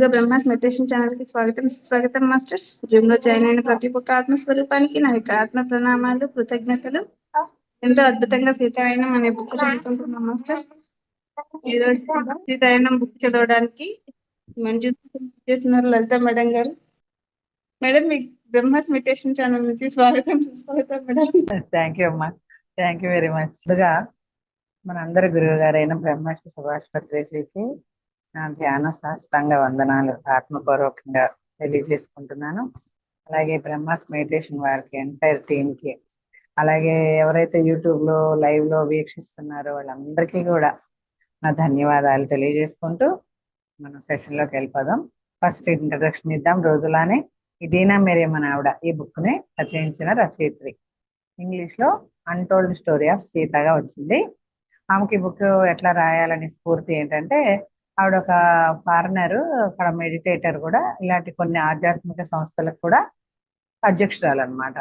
Brahma's meditation channel కి స్వాగతం masters. Zoom లో జాయిన్ అయిన ప్రతి ఒక్క ఆత్మస్వరూపానికి నా యొక్క ఆత్మ ప్రణామాలు, కృతజ్ఞతలు. ఎంతో అద్భుతంగా సీతాయనం అనే బుక్ చదువుకుంటున్నాం మాస్టర్స్. ఈరోజు సీతాయనం బుక్ చదవడానికి మంజు చేస్తున్నారు లలిత మేడం గారు. మేడం, మీకు బ్రహ్మాస్ మెడిటేషన్ ఛానల్ నుంచి సుస్వాగతం మేడం. థ్యాంక్ యూ అమ్మా, థ్యాంక్ యూ వెరీ మచ్. ముందుగా మనందరి గురువు గారైన బ్రహ్మశ్రీ సుభాష్ పత్రేజీకి నా ధ్యాన సాష్టాంగ వందనాలు ఆత్మపూర్వకంగా తెలియజేసుకుంటున్నాను. అలాగే బ్రహ్మాస్ మెడిటేషన్ వారికి, ఎంటైర్ టీంకి, అలాగే ఎవరైతే యూట్యూబ్లో లైవ్లో వీక్షిస్తున్నారో వాళ్ళందరికీ కూడా నా ధన్యవాదాలు తెలియజేసుకుంటూ మనం సెషన్లోకి వెళ్ళిపోదాం. ఫస్ట్ ఇంట్రడక్షన్ ఇద్దాం. రోజులానే ఈ దీనా మేరీ మన ఆవిడ ఈ బుక్ని రచయించిన రచయిత్రి. ఇంగ్లీష్లో అన్టోల్డ్ స్టోరీ ఆఫ్ సీతగా వచ్చింది. ఆమెకి బుక్ ఎట్లా రాయాలని స్ఫూర్తి ఏంటంటే, ఆవిడ ఒక ఫారినర్, అక్కడ మెడిటేటర్ కూడా, ఇలాంటి కొన్ని ఆధ్యాత్మిక సంస్థలకు కూడా అధ్యక్షురాలు అనమాట.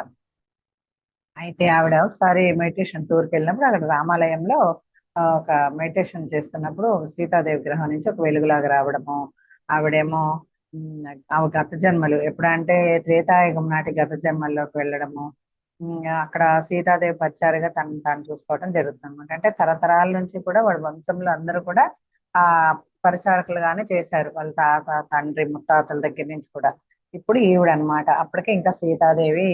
అయితే ఆవిడ ఒకసారి మెడిటేషన్ టూర్కి వెళ్ళినప్పుడు అక్కడ రామాలయంలో ఒక మెడిటేషన్ చేస్తున్నప్పుడు సీతాదేవి గ్రహం నుంచి ఒక వెలుగులాగా రావడము, ఆవిడేమో ఆమె గత జన్మలు ఎప్పుడంటే త్రేతాయుగం నాటి గత జన్మల్లోకి వెళ్ళడము, అక్కడ సీతాదేవి పరిచారిగా తాను చూసుకోవడం జరుగుతుంది అనమాట. అంటే తరతరాల నుంచి కూడా వాళ్ళ వంశంలో అందరూ కూడా ఆ పరిచారకులుగానే చేశారు, వాళ్ళ తాత తండ్రి ముత్తాతల దగ్గర నుంచి కూడా. ఇప్పుడు ఈవిడ అనమాట. అప్పటికే ఇంకా సీతాదేవి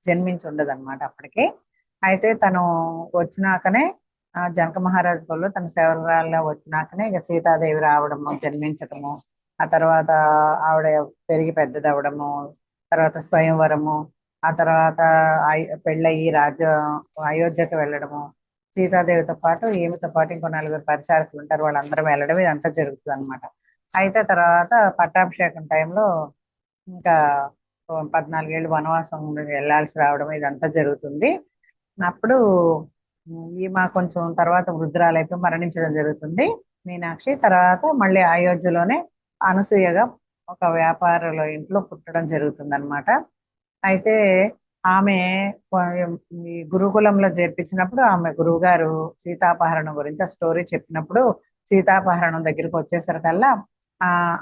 జన్మించి ఉండదు అనమాట అప్పటికే. అయితే తను వచ్చినాకనే జనక మహారాజు వాళ్ళు తన సేవరాల్లో వచ్చినాకనే ఇక సీతాదేవి రావడము, జన్మించడము, ఆ తర్వాత ఆవిడ పెరిగి పెద్దదవడము, తర్వాత స్వయంవరము, ఆ తర్వాత పెళ్ళయి అయోధ్యకు వెళ్ళడము, సీతాదేవితో పాటు ఈమెతో పాటు ఇంకో 4 పరిచారకులు ఉంటారు, వాళ్ళందరూ వెళ్ళడం, ఇదంతా జరుగుతుంది అనమాట. అయితే తర్వాత పట్టాభిషేకం టైంలో ఇంకా 14 ఏళ్ళు వనవాసం వెళ్ళాల్సి రావడం, ఇదంతా జరుగుతుంది. అప్పుడు ఈమె కొంచెం తర్వాత వృద్ధురాలైపోయి మరణించడం జరుగుతుంది మీనాక్షి. తర్వాత మళ్ళీ అయోధ్యలోనే అనసూయగా ఒక వ్యాపారుల ఇంట్లో పుట్టడం జరుగుతుంది అనమాట. అయితే ఆమె ఈ గురుకులంలో చేర్పించినప్పుడు ఆమె గురువు గారు సీతాపహరణం గురించి ఆ స్టోరీ చెప్పినప్పుడు, సీతాపహరణం దగ్గరికి వచ్చేసరికల్లా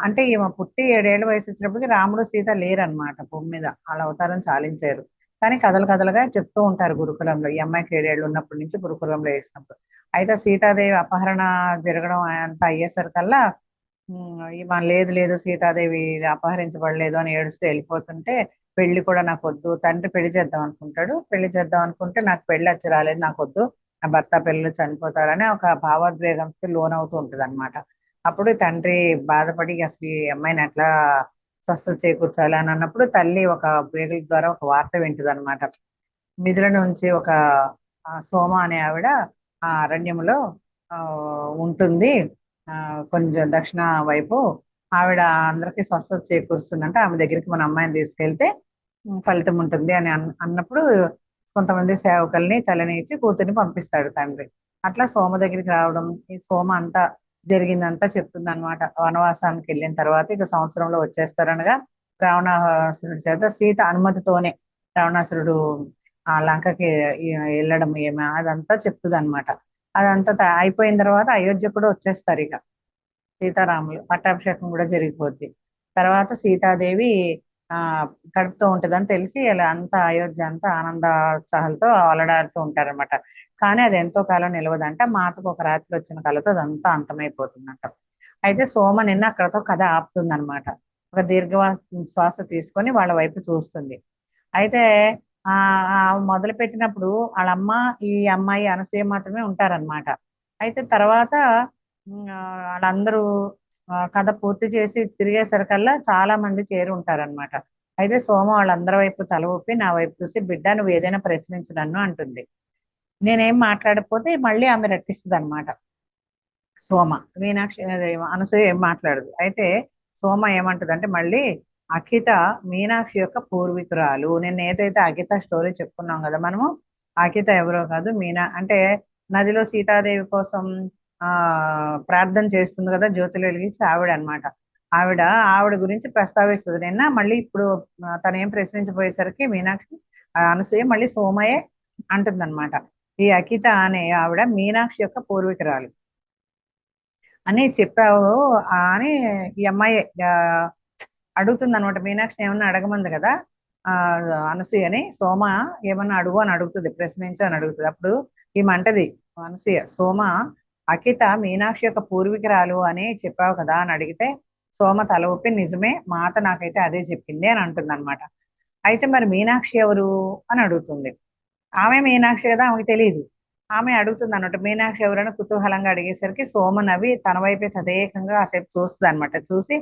అంటే ఈమె పుట్టి 7 ఏళ్ళ వయసు వచ్చినప్పటికీ రాముడు సీత లేరనమాట భూమి మీద, వాళ్ళ అవతారం చాలించారు. కానీ కథలు కథలుగా చెప్తూ ఉంటారు గురుకులంలో, ఈ అమ్మాయికి 7 ఏళ్ళు ఉన్నప్పటి నుంచి గురుకులంలో వేసినప్పుడు. అయితే సీతాదేవి అపహరణ జరగడం అంత అయ్యేసరికల్లా ఈమె లేదు లేదు సీతాదేవి అపహరించబడలేదు అని ఏడుస్తూ వెళ్ళిపోతుంటే, పెళ్లి కూడా నాకు వద్దు, తండ్రి పెళ్లి చేద్దాం అనుకుంటాడు, పెళ్లి చేద్దాం అనుకుంటే నాకు పెళ్లి వచ్చి రాలేదు, నాకు వద్దు, నా భర్త పిల్లలు చనిపోతారని ఒక భావోద్వేగంకి లోనవుతూ ఉంటుంది అనమాట. అప్పుడు తండ్రి బాధపడి అసలు ఈ అమ్మాయిని ఎట్లా స్వస్థత చేకూర్చాలి అని అన్నప్పుడు తల్లి ఒక వేగుల ద్వారా ఒక వార్త వింటుంది అనమాట. మిథుల నుంచి ఒక సోమ అనే ఆవిడ ఆ అరణ్యంలో ఉంటుంది, కొంచెం దక్షిణ వైపు, ఆవిడ అందరికీ స్వస్థత చేకూరుస్తుందంటే ఆమె దగ్గరికి మన అమ్మాయిని తీసుకెళ్తే ఫలితం ఉంటుంది అని అన్నప్పుడు కొంతమంది సేవకుల్ని తల్లిని ఇచ్చి కూతుర్ని పంపిస్తాడు తండ్రి. అట్లా సోమ దగ్గరికి రావడం, ఈ సోమ అంతా జరిగిందంతా చెప్తుంది అనమాట. వనవాసానికి వెళ్ళిన తర్వాత ఇక సంవత్సరంలో వచ్చేస్తారనగా రావణాసురుడి చేత సీత అనుమతితోనే రావణాసురుడు ఆ లంకకి వెళ్ళడం ఏమి అదంతా చెప్తుంది అనమాట. అదంతా అయిపోయిన తర్వాత అయోధ్య కూడా వచ్చేస్తారు ఇక సీతారాములు, పట్టాభిషేకం కూడా జరిగిపోద్ది. తర్వాత సీతాదేవి గడుపుతూ ఉంటుందని తెలిసి ఇలా అంతా అయోధ్య అంతా ఆనందోత్సాహాలతో అలడాడుతూ ఉంటారనమాట. కానీ అది ఎంతో కాలం నిలవదంట, మాతకు ఒక రాత్రి వచ్చిన కళతో అదంతా అంతమైపోతుందంట. అయితే సోమ నిన్న అక్కడతో కథ ఆపుతుంది అనమాట. ఒక దీర్ఘ శ్వాస తీసుకొని వాళ్ళ వైపు చూస్తుంది. అయితే మొదలు పెట్టినప్పుడు వాళ్ళమ్మ ఈ అమ్మాయి అనసూయ మాత్రమే ఉంటారనమాట. అయితే తర్వాత వాళ్ళందరూ కథ పూర్తి చేసి తిరిగేసరికల్లా చాలా మంది చేరి ఉంటారనమాట. అయితే సోమ వాళ్ళందరి వైపు తల ఊపి నా వైపు చూసి, బిడ్డ నువ్వు ఏదైనా ప్రశ్నించు నన్ను అంటుంది. నేనేం మాట్లాడకపోతే మళ్ళీ ఆమె రట్టిస్తుంది అనమాట. సోమ మీనాక్షి అనసూయ ఏం మాట్లాడదు. అయితే సోమ ఏమంటుంది అంటే, మళ్ళీ అఖిత మీనాక్షి యొక్క పూర్వీకురాలు. నేను ఏదైతే అఖిత స్టోరీ చెప్పుకున్నాం కదా మనము, అఖిత ఎవరో కాదు మీనా అంటే నదిలో సీతాదేవి కోసం ప్రార్థన చేస్తుంది కదా జ్యోతులు వెలిగించి, ఆవిడ అనమాట. ఆవిడ గురించి ప్రస్తావిస్తుంది నిన్న. మళ్ళీ ఇప్పుడు తను ఏం ప్రశ్నించబోయేసరికి మీనాక్షి అనసూయ మళ్ళీ సోమయే అంటుందన్నమాట. ఈ అఖిత అనే ఆవిడ మీనాక్షి యొక్క పూర్వీకురాలు. అని చెప్పావు అని ఈ అమ్మాయి అడుగుతుంది అనమాట. మీనాక్షి ఏమన్నా అడగమంది కదా ఆ అనసూయని. సోమ ఏమన్నా అడుగు అని అడుగుతుంది, ప్రశ్నించు అని అడుగుతుంది. అప్పుడు ఈమంటది అనసూయ, సోమ అకిత మీనాక్షి యొక్క పూర్వీకురాలు అని చెప్పావు కదా అని అడిగితే సోమ తల ఊపి నిజమే, మాత నాకైతే అదే చెప్పింది అని అంటుంది అనమాట. అయితే మరి మీనాక్షి ఎవరు అని అడుగుతుంది. ఆమె మీనాక్షి కదా, ఆమెకు తెలియదు. ఆమె అడుగుతుంది అన్నట్టు మీనాక్షి ఎవరైనా కుతూహలంగా అడిగేసరికి సోమ నవ్వి తన వైపే తదేకంగా కాసేపు చూస్తుంది అనమాట. చూసి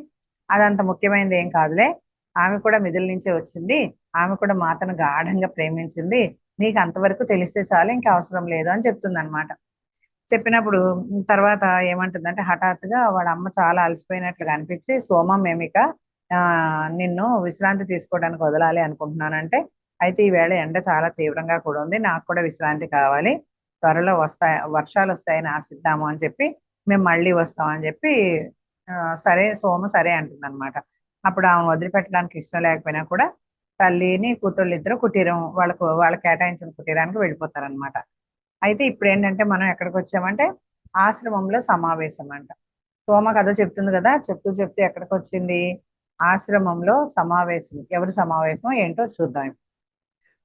అదంత ముఖ్యమైనది ఏం కాదులే, ఆమె కూడా మిదిలి నుంచే వచ్చింది, ఆమె కూడా మాతను గాఢంగా ప్రేమించింది, నీకు అంతవరకు తెలిస్తే చాలు, ఇంకా అవసరం లేదు అని చెప్తుంది అనమాట. చెప్పినప్పుడు తర్వాత ఏమంటుందంటే హఠాత్తుగా వాళ్ళ అమ్మ చాలా అలసిపోయినట్లుగా అనిపించి సోమ మేమిక ఆ నిన్ను విశ్రాంతి తీసుకోవడానికి వదలాలి అనుకుంటున్నానంటే, అయితే ఈవేళ ఎండ చాలా తీవ్రంగా కూడా ఉంది, నాకు కూడా విశ్రాంతి కావాలి, త్వరలో వర్షాలు వస్తాయని ఆశిద్దాము అని చెప్పి మేము మళ్ళీ వస్తామని చెప్పి ఆ, సరే సోమ సరే అంటుంది అనమాట. అప్పుడు ఆమె వదిలిపెట్టడానికి ఇష్టం లేకపోయినా కూడా తల్లిని కూతుళ్ళు ఇద్దరు కుటీరం వాళ్ళ కేటాయించిన కుటీరానికి వెళ్ళిపోతారనమాట. అయితే ఇప్పుడు ఏంటంటే మనం ఎక్కడికి వచ్చామంటే ఆశ్రమంలో సమావేశం అంట. సోమ కథ చెప్తుంది కదా, చెప్తూ చెప్తూ ఎక్కడికి వచ్చింది, ఆశ్రమంలో సమావేశం. ఎవరి సమావేశం ఏంటో చూద్దాం.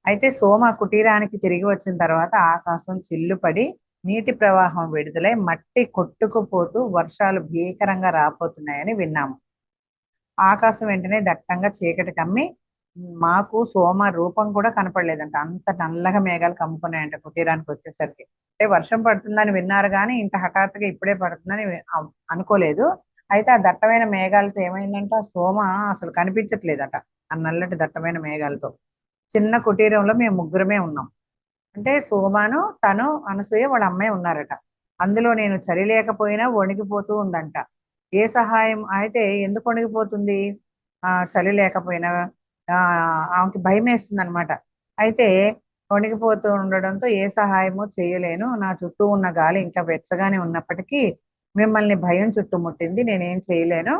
అయితే సోమ కుటీరానికి తిరిగి వచ్చిన తర్వాత ఆకాశం చిల్లుపడి నీటి ప్రవాహం విడుదలై మట్టి కొట్టుకుపోతూ వర్షాలు భీకరంగా రాబోతున్నాయని విన్నాము. ఆకాశం వెంటనే దట్టంగా చీకటి కమ్మి మాకు సోమ రూపం కూడా కనపడలేదంట, అంత నల్లగా మేఘాలు కమ్ముకున్నాయంట కుటీరానికి వచ్చేసరికి. అంటే వర్షం పడుతుందని విన్నారు కానీ ఇంత హఠాత్తుగా ఇప్పుడే పడుతుందని అనుకోలేదు. అయితే ఆ దట్టమైన మేఘాలతో ఏమైందంట, సోమ అసలు కనిపించట్లేదట ఆ నల్లటి దట్టమైన మేఘాలతో. చిన్న కుటీరంలో మేము ముగ్గురమే ఉన్నాం. అంటే సోమాను, తను, అనసూయ, వాళ్ళ అమ్మాయి ఉన్నారట. అందులో నేను చలి లేకపోయినా వణికిపోతూ ఉందంట. ఏ సహాయం అయితే ఎందుకు వణికిపోతుంది, చలి లేకపోయినా ఆమెకి భయం వేస్తుంది అనమాట. అయితే వణికిపోతూ ఉండడంతో ఏ సహాయము చేయలేను, నా చుట్టూ ఉన్న గాలి ఇంకా వెచ్చగానే ఉన్నప్పటికీ మిమ్మల్ని భయం చుట్టుముట్టింది, నేనేం చేయలేను.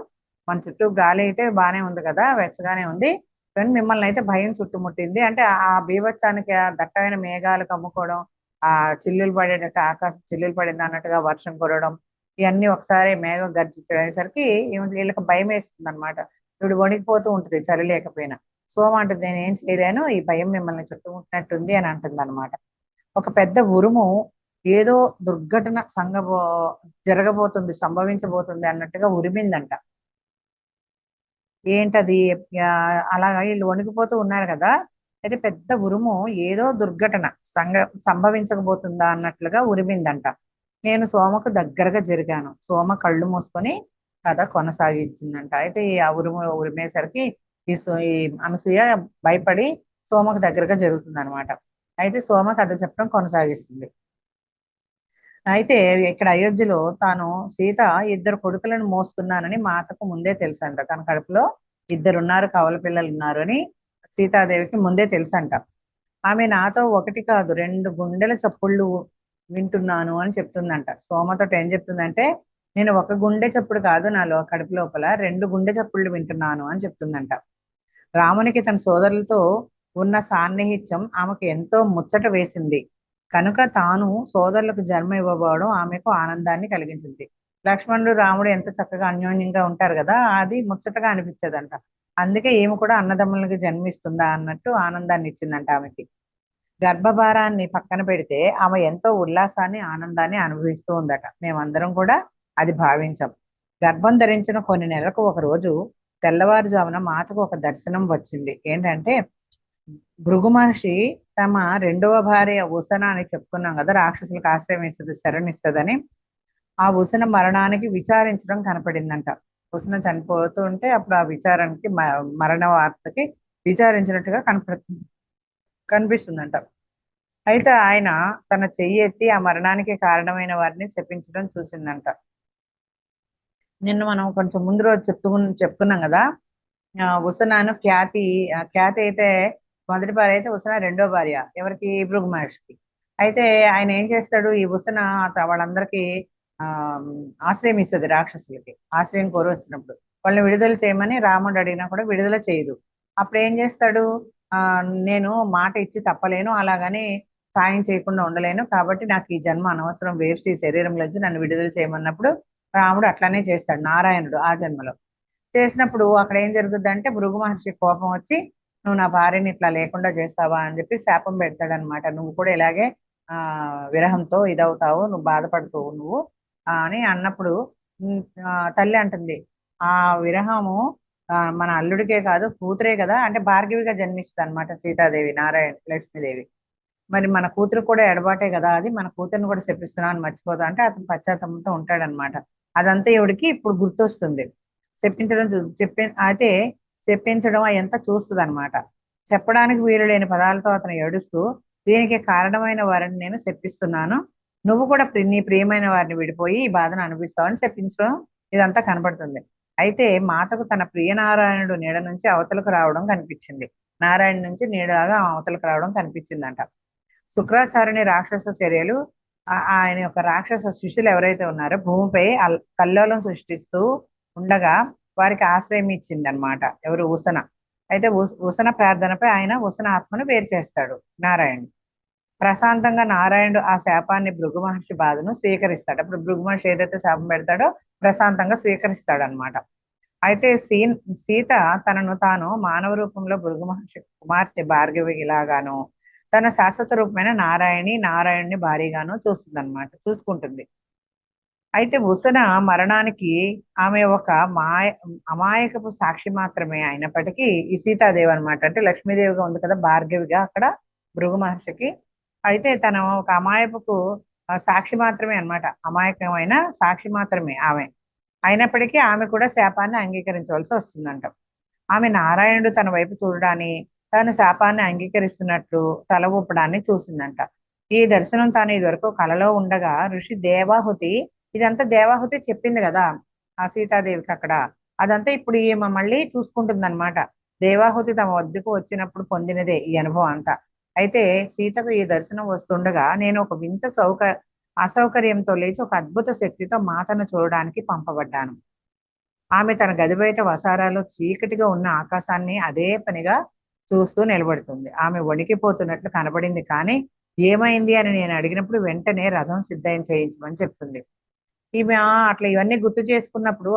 మన చుట్టూ గాలి అయితే బాగానే ఉంది కదా, వెచ్చగానే ఉంది, కానీ మిమ్మల్ని అయితే భయం చుట్టుముట్టింది. అంటే ఆ బీభత్సానికి ఆ దట్టమైన మేఘాలు కమ్ముకోవడం, ఆ చిల్లులు పడేటట్టు ఆకాశం చిల్లులు పడింది అన్నట్టుగా వర్షం కురవడం, ఇవన్నీ ఒకసారి మేఘం గర్జించడానికి వీళ్ళకి భయం వేస్తుంది అనమాట. ఇప్పుడు వణికిపోతూ ఉంటుంది చలి లేకపోయినా. సోమ అంటుంది నేను ఏం చేయలేను, ఈ భయం మిమ్మల్ని చుట్టుముట్టినట్టుంది అని అంటుంది అనమాట. ఒక పెద్ద ఉరుము ఏదో దుర్ఘటన జరగబోతుంది, సంభవించబోతుంది అన్నట్టుగా ఉరిమిందంట. ఏంటది, అలాగా వీళ్ళు వణికిపోతూ ఉన్నారు కదా, అయితే పెద్ద ఉరుము ఏదో దుర్ఘటన సంభవించకపోతుందా అన్నట్లుగా ఉరిమిందంట. నేను సోమకు దగ్గరగా జరిగాను. సోమ కళ్ళు మూసుకొని కథ కొనసాగించిందంట. అయితే ఈ ఆ ఉరిమేసరికి ఈ అనసూయ భయపడి సోమకు దగ్గరగా జరుగుతుంది అనమాట. అయితే సోమ కథ చెప్పడం కొనసాగిస్తుంది. అయితే ఇక్కడ అయోధ్యలో తాను సీత ఇద్దరు కొడుకులను మోస్తున్నానని మాతకు ముందే తెలుసంట. తన కడుపులో ఇద్దరున్నారు, కవల పిల్లలు ఉన్నారు అని సీతాదేవికి ముందే తెలుసంట. ఆమె నాతో ఒకటి కాదు రెండు గుండెల చప్పుళ్ళు వింటున్నాను అని చెప్తుందంట. సోమతో ఏం చెప్తుందంటే, నేను ఒక గుండె చప్పుడు కాదు నాలో కడుపు లోపల రెండు గుండె చప్పుళ్ళు వింటున్నాను అని చెప్తుందంట. రామునికి తన సోదరులతో ఉన్న సాన్నిహిత్యం ఆమెకు ఎంతో ముచ్చట వేసింది కనుక తాను సోదరులకు జన్మ ఇవ్వబోవడం ఆమెకు ఆనందాన్ని కలిగించింది. లక్ష్మణుడు రాముడు ఎంత చక్కగా అన్యోన్యంగా ఉంటారు కదా, అది ముచ్చటగా అనిపించదంట. అందుకే ఈమె కూడా అన్నదమ్ములకి జన్మిస్తుందా అన్నట్టు ఆనందాన్ని ఇచ్చిందంట ఆమెకి. గర్భభారాన్ని పక్కన పెడితే ఆమె ఎంతో ఉల్లాసాన్ని ఆనందాన్ని అనుభవిస్తూ ఉందట. మేమందరం కూడా అది భావించాం. గర్భం ధరించిన కొన్ని నెలలకు ఒక రోజు తెల్లవారుజామున మాతకు ఒక దర్శనం వచ్చింది. ఏంటంటే భృగు మహర్షి తమ రెండవ భార్య ఉసన అని చెప్పుకున్నాం కదా, రాక్షసులకు ఆశ్రయం ఇస్తుంది, శరణిస్తుందని. ఆ ఉసన మరణానికి విచారించడం కనపడిందంట. ఉసన చనిపోతూ ఉంటే అప్పుడు ఆ విచారానికి మరణ వార్తకి విచారించినట్టుగా కనిపిస్తుందంట. అయితే ఆయన తన చెయ్యి ఎత్తి ఆ మరణానికి కారణమైన వారిని శపించడం చూసిందంట. నిన్న మనం కొంచెం ముందు రోజు చెప్పుకున్నాం కదా, ఉసనాను ఖ్యాతి అయితే మొదటి భార్య అయితే ఉసన రెండో భార్య ఎవరికి, భృగు మహర్షికి. అయితే ఆయన ఏం చేస్తాడు, ఈ ఉసన వాళ్ళందరికీ ఆ ఆశ్రయం ఇస్తుంది, రాక్షసులకి ఆశ్రయం కోరొచ్చినప్పుడు వాళ్ళని విడుదల చేయమని రాముడు అడిగినా కూడా విడుదల చేయదు. అప్పుడు ఏం చేస్తాడు, నేను మాట ఇచ్చి తప్పలేను, అలాగని సాయం చేయకుండా ఉండలేను, కాబట్టి నాకు ఈ జన్మ అనవసరం, వేస్ట్, ఈ శరీరంలోంచి నన్ను విడుదల చేయమన్నప్పుడు రాముడు అట్లానే చేస్తాడు, నారాయణుడు ఆ జన్మలో చేసినప్పుడు అక్కడ ఏం జరుగుతుందంటే భృగు మహర్షి కోపం వచ్చి నువ్వు నా భార్యని ఇట్లా లేకుండా చేస్తావా అని చెప్పి శాపం పెడతాడనమాట. నువ్వు కూడా ఇలాగే ఆ విరహంతో ఇదవుతావు, నువ్వు బాధపడుతావు నువ్వు అని అన్నప్పుడు ఉమ్, తల్లి అంటుంది ఆ విరహము మన అల్లుడికే కాదు కూతురే కదా, అంటే భార్గవిగా జన్మిస్తుంది అనమాట సీతాదేవి నారాయణ లక్ష్మీదేవి. మరి మన కూతురు కూడా ఎడబాటే కదా, అది మన కూతురుని కూడా శపిస్తున్నాను అని మర్చిపోతా అంటే అతను పశ్చాత్తాపంతో ఉంటాడనమాట. అదంతా ఈవిడికి ఇప్పుడు గుర్తొస్తుంది. చెప్పించడం అయితే చెప్పించడం అదంతా చూస్తుంది అనమాట. చెప్పడానికి వీలు లేని పదాలతో అతను ఏడుస్తూ దీనికి కారణమైన వారిని నేను శపిస్తున్నాను, నువ్వు కూడా నీ ప్రియమైన వారిని విడిపోయి ఈ బాధను అనిపిస్తావని చెప్పించడం ఇదంతా కనబడుతుంది. అయితే మాతకు తన ప్రియ నారాయణుడు నీడ నుంచి అవతలకు రావడం కనిపించింది. నారాయణ నుంచి నీడలాగా అవతలకు రావడం కనిపించిందంట. శుక్రాచార్యుని రాక్షస చర్యలు ఆయన యొక్క రాక్షస శిష్యులు ఎవరైతే ఉన్నారో భూమిపై కల్లోలం సృష్టిస్తూ ఉండగా వారికి ఆశ్రయం ఇచ్చింది అనమాట ఎవరు ఉసన. అయితే ఉసన ప్రార్థనపై ఆయన ఉసన ఆత్మను వేరు చేస్తాడు నారాయణుడు. ప్రశాంతంగా నారాయణుడు ఆ శాపాన్ని భృగు మహర్షి బాధను స్వీకరిస్తాడు. అప్పుడు భృగు మహర్షి ఏదైతే శాపం పెడతాడో ప్రశాంతంగా స్వీకరిస్తాడు అనమాట. అయితే సీత తనను తాను మానవ రూపంలో భృగు మహర్షి కుమార్తె భార్గవి ఇలాగాను తన శాశ్వత రూపమైన నారాయణుని భారీగాను చూసుకుంటుంది. అయితే ఉసన మరణానికి ఆమె ఒక అమాయకపు సాక్షి మాత్రమే అయినప్పటికీ ఈ సీతాదేవి అనమాట, అంటే లక్ష్మీదేవిగా ఉంది కదా భార్గవిగా అక్కడ భృగు మహర్షికి. అయితే తన ఒక అమాయకపు సాక్షి మాత్రమే అన్నమాట, అమాయకమైన సాక్షి మాత్రమే ఆమె అయినప్పటికీ ఆమె కూడా శాపాన్ని అంగీకరించవలసి వస్తుందంట. ఆమె నారాయణుడు తన వైపు చూడడాన్ని తాను శాపాన్ని అంగీకరిస్తున్నట్లు తల ఊపడాన్ని చూసిందంట. ఈ దర్శనం తాను ఇదివరకు కలలో ఉండగా ఋషి దేవాహుతి, ఇదంతా దేవాహుతి చెప్పింది కదా ఆ సీతాదేవికి అక్కడ, అదంతా ఇప్పుడు ఈమె మళ్ళీ చూసుకుంటుంది అనమాట. దేవాహుతి తమ వద్దకు వచ్చినప్పుడు పొందినదే ఈ అనుభవం అంతా. అయితే సీతకు ఈ దర్శనం వస్తుండగా నేను ఒక వింత అసౌకర్యంతో లేచి ఒక అద్భుత శక్తితో మాతను చూడడానికి పంపబడ్డాను. ఆమె తన గది బయట వసారాలో చీకటిగా ఉన్న ఆకాశాన్ని అదే పనిగా చూస్తూ నిలబడుతుంది. ఆమె వణికిపోతున్నట్లు కనబడింది, కానీ ఏమైంది అని నేను అడిగినప్పుడు వెంటనే రథం సిద్ధం చేయించమని చెప్తుంది. ఈమె అట్లా ఇవన్నీ గుర్తు చేసుకున్నప్పుడు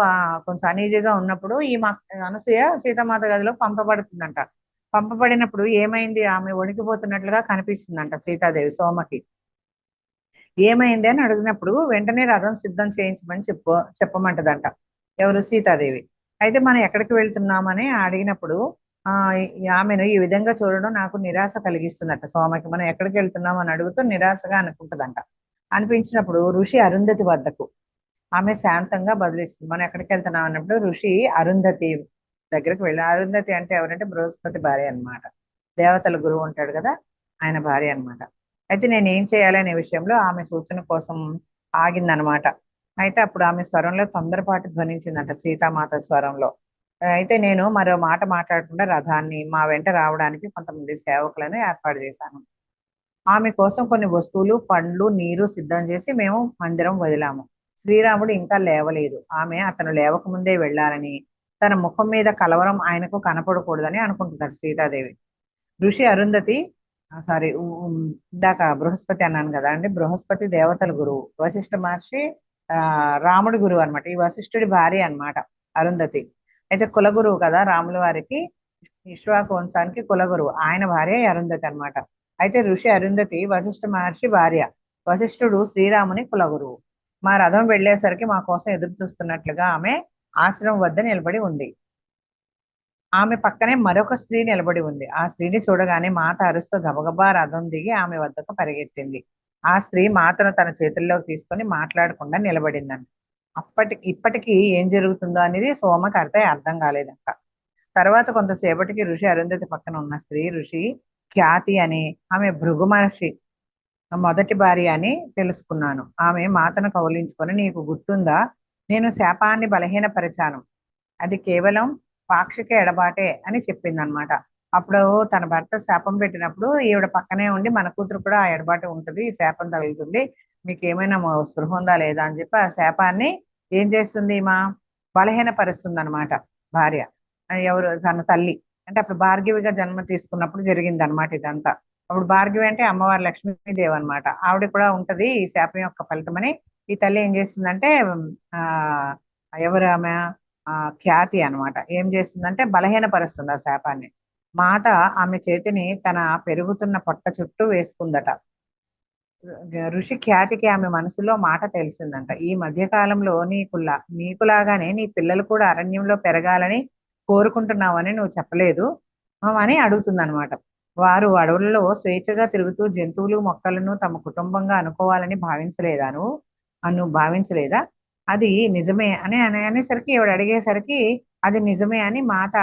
కొంచెం అనీజీగా ఉన్నప్పుడు ఈ అనసూయ సీతామాత గదిలో పంపబడుతుందంట. పంపబడినప్పుడు ఏమైంది, ఆమె వణికిపోతున్నట్లుగా కనిపిస్తుందంట సీతాదేవి సోమకి. ఏమైంది అని అడిగినప్పుడు వెంటనే రథం సిద్ధం చేయించమని చెప్పమంటదంట ఎవరు సీతాదేవి. అయితే మనం ఎక్కడికి వెళ్తున్నామని అడిగినప్పుడు ఆమెను ఈ విధంగా చూడడం నాకు నిరాశ కలిగిస్తుందట సోమకి. మనం ఎక్కడికి వెళ్తున్నాం అని అడుగుతూ నిరాశగా అనుకుంటుందంట. అనిపించినప్పుడు ఋషి అరుంధతి వద్దకు ఆమె శాంతంగా బదిలిస్తుంది. మనం ఎక్కడికి వెళ్తున్నాం అన్నప్పుడు ఋషి అరుంధతి దగ్గరికి వెళ్ళి, అరుంధతి అంటే ఎవరంటే బృహస్పతి భార్య అనమాట, దేవతల గురువు ఉంటాడు కదా ఆయన భార్య అనమాట. అయితే నేను ఏం చేయాలి అనే విషయంలో ఆమె సూచన కోసం ఆగిందనమాట. అయితే అప్పుడు ఆమె స్వరంలో తొందరపాటు ధ్వనించిందంట సీతామాత స్వరంలో. అయితే నేను మరో మాట మాట్లాడకుండా రథాన్ని మా వెంట రావడానికి కొంతమంది సేవకులను ఏర్పాటు చేశాను. ఆమె కోసం కొన్ని వస్తువులు పండ్లు నీరు సిద్ధం చేసి మేము మందిరం వదిలాము. శ్రీరాముడు ఇంకా లేవలేదు, ఆమె అతను లేవక ముందే వెళ్ళాలని, తన ముఖం మీద కలవరం ఆయనకు కనపడకూడదని అనుకుంటున్నాడు సీతాదేవి. ఋషి అరుంధతి సారీ ఇందాక బృహస్పతి అన్నాను కదా అండి, బృహస్పతి దేవతల గురువు, వశిష్ఠ మహర్షి రాముడి గురువు అనమాట. ఈ వశిష్ఠుడి భార్య అనమాట అరుంధతి. అయితే కులగురువు కదా రాముల వారికి, ఇక్ష్వాకు వంశానికి కులగురువు, ఆయన భార్య అరుంధతి అనమాట. అయితే ఋషి అరుంధతి వశిష్ఠ మహర్షి భార్య, వశిష్ఠుడు శ్రీరాముని కులగురువు. మా రథం వెళ్ళేసరికి మా కోసం ఎదురు చూస్తున్నట్లుగా ఆమె ఆశ్రమం వద్ద నిలబడి ఉంది. ఆమె పక్కనే మరొక స్త్రీ నిలబడి ఉంది. ఆ స్త్రీని చూడగానే మాత అరుస్తూ గబగబా రథం దిగి ఆమె వద్దకు పరిగెత్తింది. ఆ స్త్రీ మాతను తన చేతుల్లోకి తీసుకొని మాట్లాడకుండా నిలబడిందంట. ఇప్పటికీ ఏం జరుగుతుందో అనేది సోమకి అర్థం కాలేదంట. తర్వాత కొంతసేపటికి ఋషి అరుంధతి పక్కన ఉన్న స్త్రీ ఋషి ఖ్యాతి అని ఆమె భృగు మహర్షి మొదటి భార్య అని తెలుసుకున్నాను. ఆమె మాతను కౌలించుకొని నీకు గుర్తుందా, నేను శాపాన్ని బలహీనపరిచాను, అది కేవలం పాక్షిక ఎడబాటే అని చెప్పింది అనమాట. అప్పుడు తన భర్త శాపం పెట్టినప్పుడు ఈవిడ పక్కనే ఉండి మన కూతురు కూడా ఆ ఎడబాటు ఉంటుంది, ఈ శాపం తగులుతుంది, మీకు ఏమైనా స్పృహ ఉందా లేదా అని చెప్పి ఆ శాపాన్ని ఏం చేస్తుంది మా బలహీనపరుస్తుంది అనమాట భార్య. ఎవరు తన తల్లి, అంటే అప్పుడు భార్గవిగా జన్మ తీసుకున్నప్పుడు జరిగింది అనమాట ఇదంతా. అప్పుడు భార్గవి అంటే అమ్మవారు లక్ష్మీదేవి అనమాట. ఆవిడ కూడా ఉంటది ఈ శాపం యొక్క ఫలితమని. ఈ తల్లి ఏం చేస్తుందంటే ఆ ఎవరు ఆమె ఖ్యాతి అన్నమాట, ఏం చేస్తుందంటే బలహీనపరుస్తుంది ఆ శాపాన్ని. మాత ఆమె చేతిని తన పెరుగుతున్న పొట్ట చుట్టూ వేసుకుందట. ఋషి ఖ్యాతికి ఆమె మనసులో మాట తెలిసిందంట. ఈ మధ్య కాలంలో నీకులాగానే నీ పిల్లలు కూడా అరణ్యంలో పెరగాలని కోరుకుంటున్నావని నువ్వు చెప్పలేదు అని అడుగుతుందన్నమాట. వారు అడవులలో స్వేచ్ఛగా తిరుగుతూ జంతువులు మొక్కలను తమ కుటుంబంగా అనుకోవాలని నువ్వు భావించలేదా? అది నిజమే అనేసరికి ఈవిడ అడిగేసరికి అది నిజమే అని మాత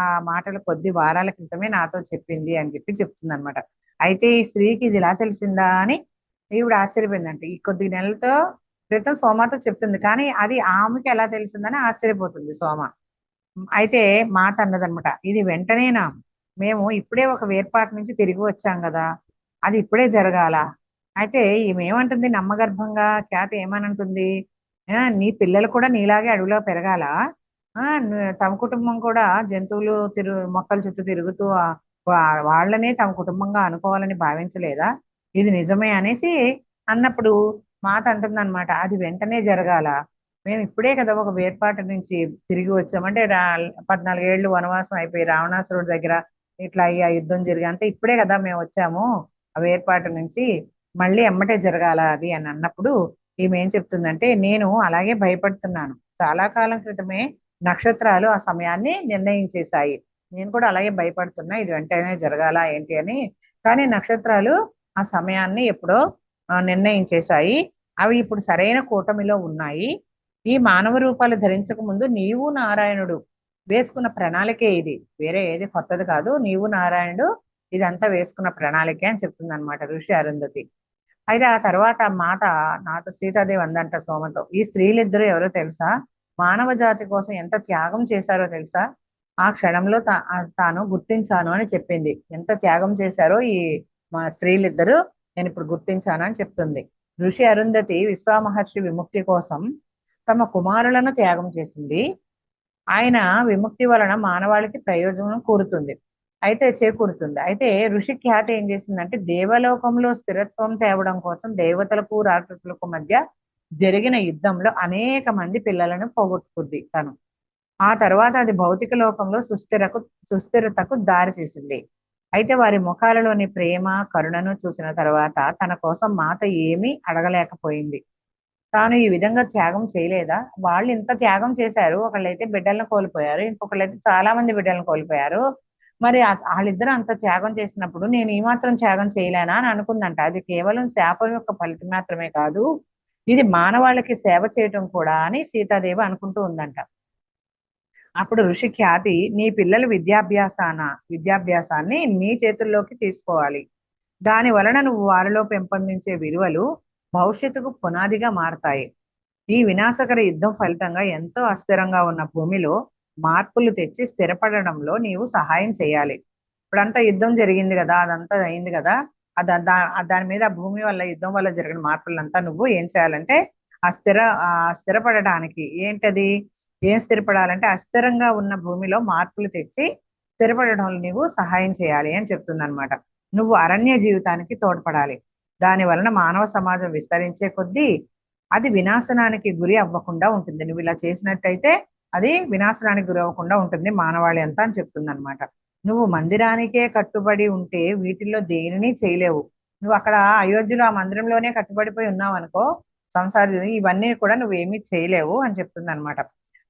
ఆ మాటలు కొద్ది వారాల క్రితమే నాతో చెప్పింది అని చెప్తుంది అనమాట. అయితే ఈ స్త్రీకి ఇది ఇలా తెలిసిందా అని ఈవిడ ఆశ్చర్యపోయిందంట. ఈ కొద్ది నెలలతో క్రితం సోమతో చెప్తుంది, కానీ అది ఆమెకి ఎలా తెలిసిందని ఆశ్చర్యపోతుంది సోమ. అయితే మాత అన్నదనమాట, ఇది వెంటనేనా? మేము ఇప్పుడే ఒక వేర్పాటు నుంచి తిరిగి వచ్చాం కదా, అది ఇప్పుడే జరగాల? అయితే ఈమె ఏమంటుంది నమ్మగర్భంగా, ఖ్యాతి ఏమనంటుంది, నీ పిల్లలు కూడా నీలాగే అడవిలో పెరగాల, తమ కుటుంబం కూడా జంతువులు మొక్కల చుట్టూ తిరుగుతూ వాళ్ళనే తమ కుటుంబంగా అనుకోవాలని భావించలేదా? ఇది నిజమే అనేసి అన్నప్పుడు మాత అంటుంది అనమాట, అది వెంటనే జరగాల? మేము ఇప్పుడే కదా ఒక వేర్పాటు నుంచి తిరిగి వచ్చామంటే 14 ఏళ్ళు వనవాసం అయిపోయి రావణాసురుడి దగ్గర ఇట్లా ఆ యుద్ధం జరిగి అంతే ఇప్పుడే కదా మేము వచ్చాము ఆ వేర్పాటు నుంచి, మళ్ళీ ఎమ్మటే జరగాల అది అని అన్నప్పుడు ఈమె ఏం చెప్తుందంటే, నేను అలాగే భయపడుతున్నాను. చాలా కాలం క్రితమే నక్షత్రాలు ఆ సమయాన్ని నిర్ణయించేశాయి. నేను కూడా అలాగే భయపడుతున్నా, ఇది వెంటనే జరగాల ఏంటి అని. కానీ నక్షత్రాలు ఆ సమయాన్ని ఎప్పుడో నిర్ణయించేశాయి. అవి ఇప్పుడు సరైన కూటమిలో ఉన్నాయి. ఈ మానవ రూపాలు ధరించక ముందు నీవు నారాయణుడు వేసుకున్న ప్రణాళికే ఇది, వేరే ఏది కొత్తది కాదు. నీవు నారాయణుడు ఇదంతా వేసుకున్న ప్రణాళికే అని చెప్తుంది అనమాట ఋషి అరుంధతి. అయితే ఆ తర్వాత మాత నాతో సీతాదేవి అందంట సోమతో, ఈ స్త్రీలిద్దరూ ఎవరో తెలుసా? మానవ జాతి కోసం ఎంత త్యాగం చేశారో తెలుసా? ఆ క్షణంలో తాను గుర్తించాను అని చెప్పింది. ఎంత త్యాగం చేశారో ఈ మా స్త్రీలిద్దరూ నేను ఇప్పుడు గుర్తించాను అని చెప్తుంది. ఋషి అరుంధతి విశ్వామహర్షి విముక్తి కోసం తమ కుమారులను త్యాగం చేసింది. ఆయన విముక్తి వలన మానవాళికి ప్రయోజనం చేకూరుతుంది. అయితే ఋషి ఖ్యాతి ఏం చేసిందంటే, దేవలోకంలో స్థిరత్వం తేవడం కోసం దేవతలకు రాక్షసులకు మధ్య జరిగిన యుద్ధంలో అనేక మంది పిల్లలను పోగొట్టుకుంది తను. ఆ తర్వాత అది భౌతిక లోకంలో సుస్థిరతకు దారి తీసింది. అయితే వారి ముఖాలలోని ప్రేమ కరుణను చూసిన తర్వాత తన కోసం మాత ఏమీ అడగలేకపోయింది. తాను ఈ విధంగా త్యాగం చేయలేదా? వాళ్ళు ఇంత త్యాగం చేశారు, ఒకళ్ళైతే బిడ్డలను కోల్పోయారు, ఇంకొకళ్ళైతే చాలా మంది బిడ్డలను కోల్పోయారు. మరి వాళ్ళిద్దరూ అంత త్యాగం చేసినప్పుడు నేను ఈ మాత్రం త్యాగం చేయలేనా అని అనుకుందంట. అది కేవలం శాపం యొక్క ఫలితం మాత్రమే కాదు, ఇది మానవాళికి సేవ చేయటం కూడా అని సీతాదేవి అనుకుంటూ ఉందంట. అప్పుడు ఋషి ఖ్యాతి, నీ పిల్లలు విద్యాభ్యాసాన్ని నీ చేతుల్లోకి తీసుకోవాలి. దాని వలన నువ్వు వారిలో పెంపొందించే విలువలు భవిష్యత్తుకు పునాదిగా మారతాయి. ఈ వినాశకర యుద్ధం ఫలితంగా ఎంతో అస్థిరంగా ఉన్న భూమిలో మార్పులు తెచ్చి స్థిరపడడంలో నీవు సహాయం చేయాలి. ఇప్పుడంతా యుద్ధం జరిగింది కదా, అదంతా అయింది కదా, దాని మీద భూమి వల్ల యుద్ధం వల్ల జరిగిన మార్పులంతా నువ్వు ఏం చేయాలంటే స్థిరపడడానికి ఏం స్థిరపడాలంటే అస్థిరంగా ఉన్న భూమిలో మార్పులు తెచ్చి స్థిరపడడంలో నీవు సహాయం చేయాలి అని చెప్తుంది అనమాట. నువ్వు అరణ్య జీవితానికి తోడ్పడాలి. దాని వలన మానవ సమాజం విస్తరించే కొద్దీ అది వినాశనానికి గురి అవ్వకుండా ఉంటుంది. నువ్వు ఇలా చేసినట్టయితే అది వినాశనానికి గురి అవ్వకుండా ఉంటుంది మానవాళి అంతా అని చెప్తుంది అనమాట. నువ్వు మందిరానికే కట్టుబడి ఉంటే వీటిల్లో దేనిని చేయలేవు. నువ్వు అక్కడ అయోధ్యలో ఆ మందిరంలోనే కట్టుబడిపోయి ఉన్నావు అనుకో, ఇవన్నీ కూడా నువ్వేమీ చేయలేవు అని చెప్తుంది అనమాట.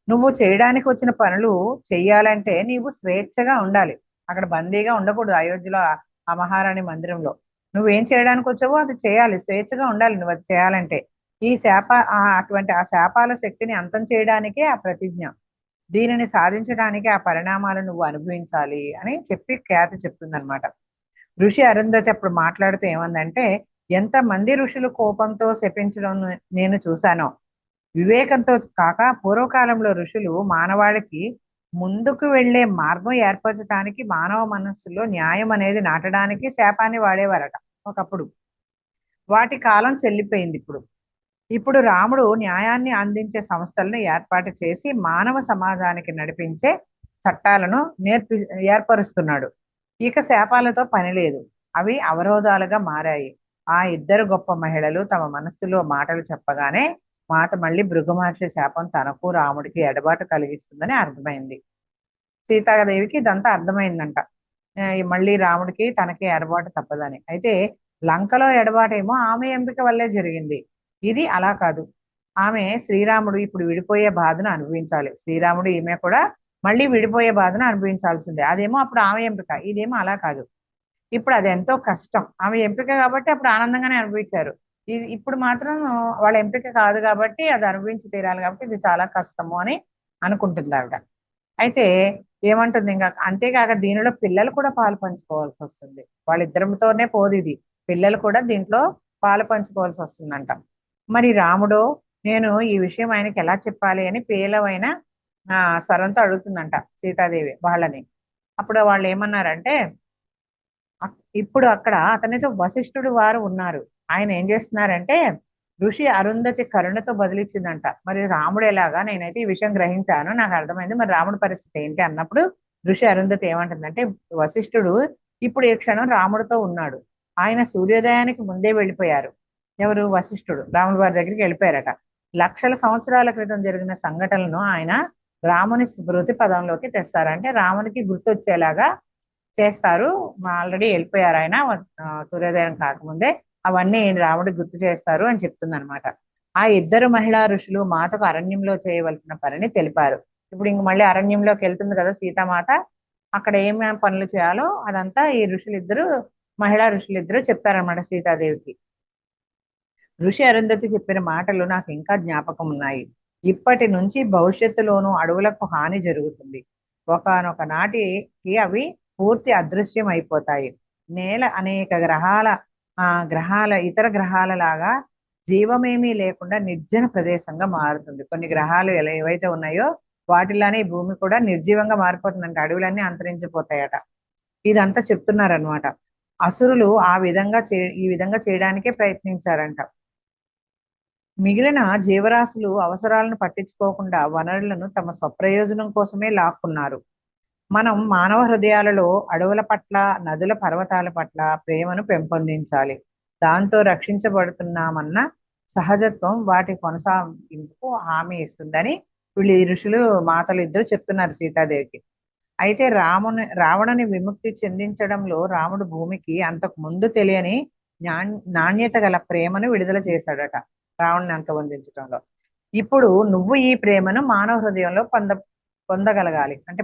నువ్వు చేయడానికి వచ్చిన పనులు చెయ్యాలంటే నీవు స్వేచ్ఛగా ఉండాలి. అక్కడ బందీగా ఉండకూడదు. అయోధ్యలో ఆ మహారాణి మందిరంలో నువ్వేం చేయడానికి వచ్చావో అది చేయాలి, స్వేచ్ఛగా ఉండాలి నువ్వు అది చేయాలంటే. అటువంటి ఆ శాపాల శక్తిని అంతం చేయడానికే ఆ ప్రతిజ్ఞ, దీనిని సాధించడానికి ఆ పరిణామాలు నువ్వు అనుభవించాలి అని చెప్పి ఖ్యాతి చెప్తుందనమాట. ఋషి అరుంధతి అప్పుడు మాట్లాడుతూ ఏమందంటే, ఎంతమంది ఋషులు కోపంతో శపించడం నేను చూశానో. వివేకంతో కాక పూర్వకాలంలో ఋషులు మానవాళికి ముందుకు వెళ్లే మార్గం ఏర్పరచడానికి, మానవ మనస్సులో న్యాయం అనేది నాటడానికి శాపాన్ని వాడేవారట ఒకప్పుడు. వాటి కాలం చెల్లిపోయింది ఇప్పుడు రాముడు న్యాయాన్ని అందించే సంస్థలను ఏర్పాటు చేసి మానవ సమాజానికి నడిపించే చట్టాలను ఏర్పరుస్తున్నాడు. ఇక శాపాలతో పని లేదు. అవి అవరోధాలుగా మారాయి. ఆ ఇద్దరు గొప్ప మహిళలు తమ మనస్సులో మాటలు చెప్పగానే మాత మళ్ళీ భృగు మహర్షి శాపం తనకు రాముడికి ఎడబాటు కలిగిస్తుందని అర్థమైంది. సీతాదేవికి ఇదంతా అర్థమైందంట. మళ్ళీ రాముడికి తనకి ఎడబాటు తప్పదని. అయితే లంకలో ఎడబాటేమో ఆమె ఎంపిక వల్లే జరిగింది. ఇది అలా కాదు. ఆమె శ్రీరాముడు ఇప్పుడు విడిపోయే బాధను అనుభవించాలి. శ్రీరాముడు ఈమె కూడా మళ్ళీ విడిపోయే బాధను అనుభవించాల్సిందే. అదేమో అప్పుడు ఆమె ఎంపిక. ఇదేమో అలా కాదు. ఇప్పుడు అది ఎంతో కష్టం. ఆమె ఎంపిక కాబట్టి అప్పుడు ఆనందంగానే అనుభవించారు. ఇది ఇప్పుడు మాత్రం వాళ్ళ ఎంపిక కాదు కాబట్టి అది అనుభవించి తీరాలి కాబట్టి ఇది చాలా కష్టము అని అనుకుంటుంది ఆవిడ. అయితే ఏమంటుంది ఇంకా, అంతేకాక దీనిలో పిల్లలు కూడా పాలు పంచుకోవాల్సి వస్తుంది. వాళ్ళిద్దరితోనే పోదు ఇది. పిల్లలు కూడా దీంట్లో పాలు పంచుకోవాల్సి వస్తుందంట. మరి రాముడు నేను ఈ విషయం ఆయనకి ఎలా చెప్పాలి అని పేలవైన స్వరంతో అడుగుతుందంట సీతాదేవి వాళ్ళని. అప్పుడు వాళ్ళు ఏమన్నారంటే, ఇప్పుడు అక్కడ అతనితో వశిష్ఠుడు వారు ఉన్నారు. ఆయన ఏం చేస్తున్నారంటే ఋషి అరుంధతి కరుణతో బదిలిచ్చిందంట. మరి రాముడు ఎలాగా, నేనైతే ఈ విషయం గ్రహించాను, నాకు అర్థమైంది, మరి రాముడి పరిస్థితి ఏంటి అన్నప్పుడు ఋషి అరుంధతి ఏమంటుందంటే, వశిష్ఠుడు ఇప్పుడు ఈ క్షణం రాముడితో ఉన్నాడు. ఆయన సూర్యోదయానికి ముందే వెళ్ళిపోయారు. ఎవరు? వశిష్ఠుడు రాముడి వారి దగ్గరికి వెళ్ళిపోయారట. లక్షల సంవత్సరాల క్రితం జరిగిన సంఘటనలను ఆయన రాముని స్మృతి పదంలోకి తెస్తారు. అంటే రామునికి గుర్తొచ్చేలాగా చేస్తారు. ఆల్రెడీ వెళ్ళిపోయారు ఆయన సూర్యోదయం కాకముందే. అవన్నీ రాముడికి గుర్తు చేస్తారు అని చెప్తుంది అనమాట. ఆ ఇద్దరు మహిళా ఋషులు మాతకు అరణ్యంలో చేయవలసిన పనిని తెలిపారు. ఇప్పుడు ఇంక మళ్ళీ అరణ్యంలోకి వెళ్తుంది కదా సీతామాత. అక్కడ ఏమేమి పనులు చేయాలో అదంతా ఈ ఋషులిద్దరు, మహిళా ఋషులిద్దరు చెప్పారనమాట సీతాదేవికి. ఋషి అరుంధతి చెప్పిన మాటలు నాకు ఇంకా జ్ఞాపకం ఉన్నాయి. ఇప్పటి నుంచి భవిష్యత్తులోనూ అడవులకు హాని జరుగుతుంది. ఒకానొక నాటికి అవి పూర్తి అదృశ్యం అయిపోతాయి. నేల అనేక గ్రహాల ఇతర గ్రహాల లాగా జీవమేమీ లేకుండా నిర్జన ప్రదేశంగా మారుతుంది. కొన్ని గ్రహాలు ఎలా ఏవైతే ఉన్నాయో వాటిలానే ఈ భూమి కూడా నిర్జీవంగా మారిపోతుందంట. అడవులన్నీ అంతరించిపోతాయట. ఇదంతా చెప్తున్నారనమాట. అసురులు ఈ విధంగా చేయడానికే ప్రయత్నించారంట. మిగిలిన జీవరాశులు అవసరాలను పట్టించుకోకుండా వనరులను తమ స్వప్రయోజనం కోసమే లాక్కున్నారు. మనం మానవ హృదయాలలో అడవుల పట్ల, నదుల పర్వతాల పట్ల ప్రేమను పెంపొందించాలి. దాంతో రక్షించబడుతున్నామన్న సహజత్వం వాటి కొనసాగింపుకు హామీ ఇస్తుందని వీళ్ళు ఈ ఋషులు మాతలు ఇద్దరు చెప్తున్నారు సీతాదేవికి. అయితే రావణుని విముక్తి చెందించడంలో రాముడు భూమికి అంతకు ముందు తెలియని నాణ్యత గల ప్రేమను విడుదల చేశాడట. రావణుని అంతమొందించడంలో. ఇప్పుడు నువ్వు ఈ ప్రేమను మానవ హృదయంలో పొందగలగాలి. అంటే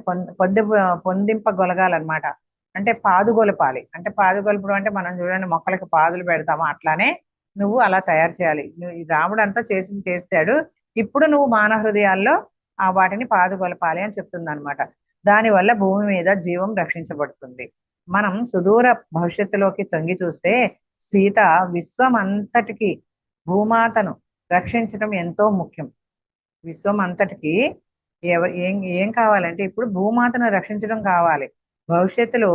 పొందింపగలగాలన్నమాట. అంటే పాదుగొలపాలి. అంటే పాదుగొలపడం అంటే మనం చూడండి మొక్కలకి పాదులు పెడతాము, అట్లానే నువ్వు అలా తయారు చేయాలి. నువ్వు ఈ రాముడు అంతా చేస్తాడు. ఇప్పుడు నువ్వు మానవ హృదయాల్లో వాటిని పాదుగొలపాలి అని చెప్తుంది అనమాట. దానివల్ల భూమి మీద జీవం రక్షించబడుతుంది. మనం సుదూర భవిష్యత్తులోకి తొంగి చూస్తే సీత విశ్వం అంతటికి భూమాతను రక్షించడం ఎంతో ముఖ్యం. విశ్వం అంతటికి ఏం కావాలంటే ఇప్పుడు భూమాతను రక్షించడం కావాలి. భవిష్యత్తులో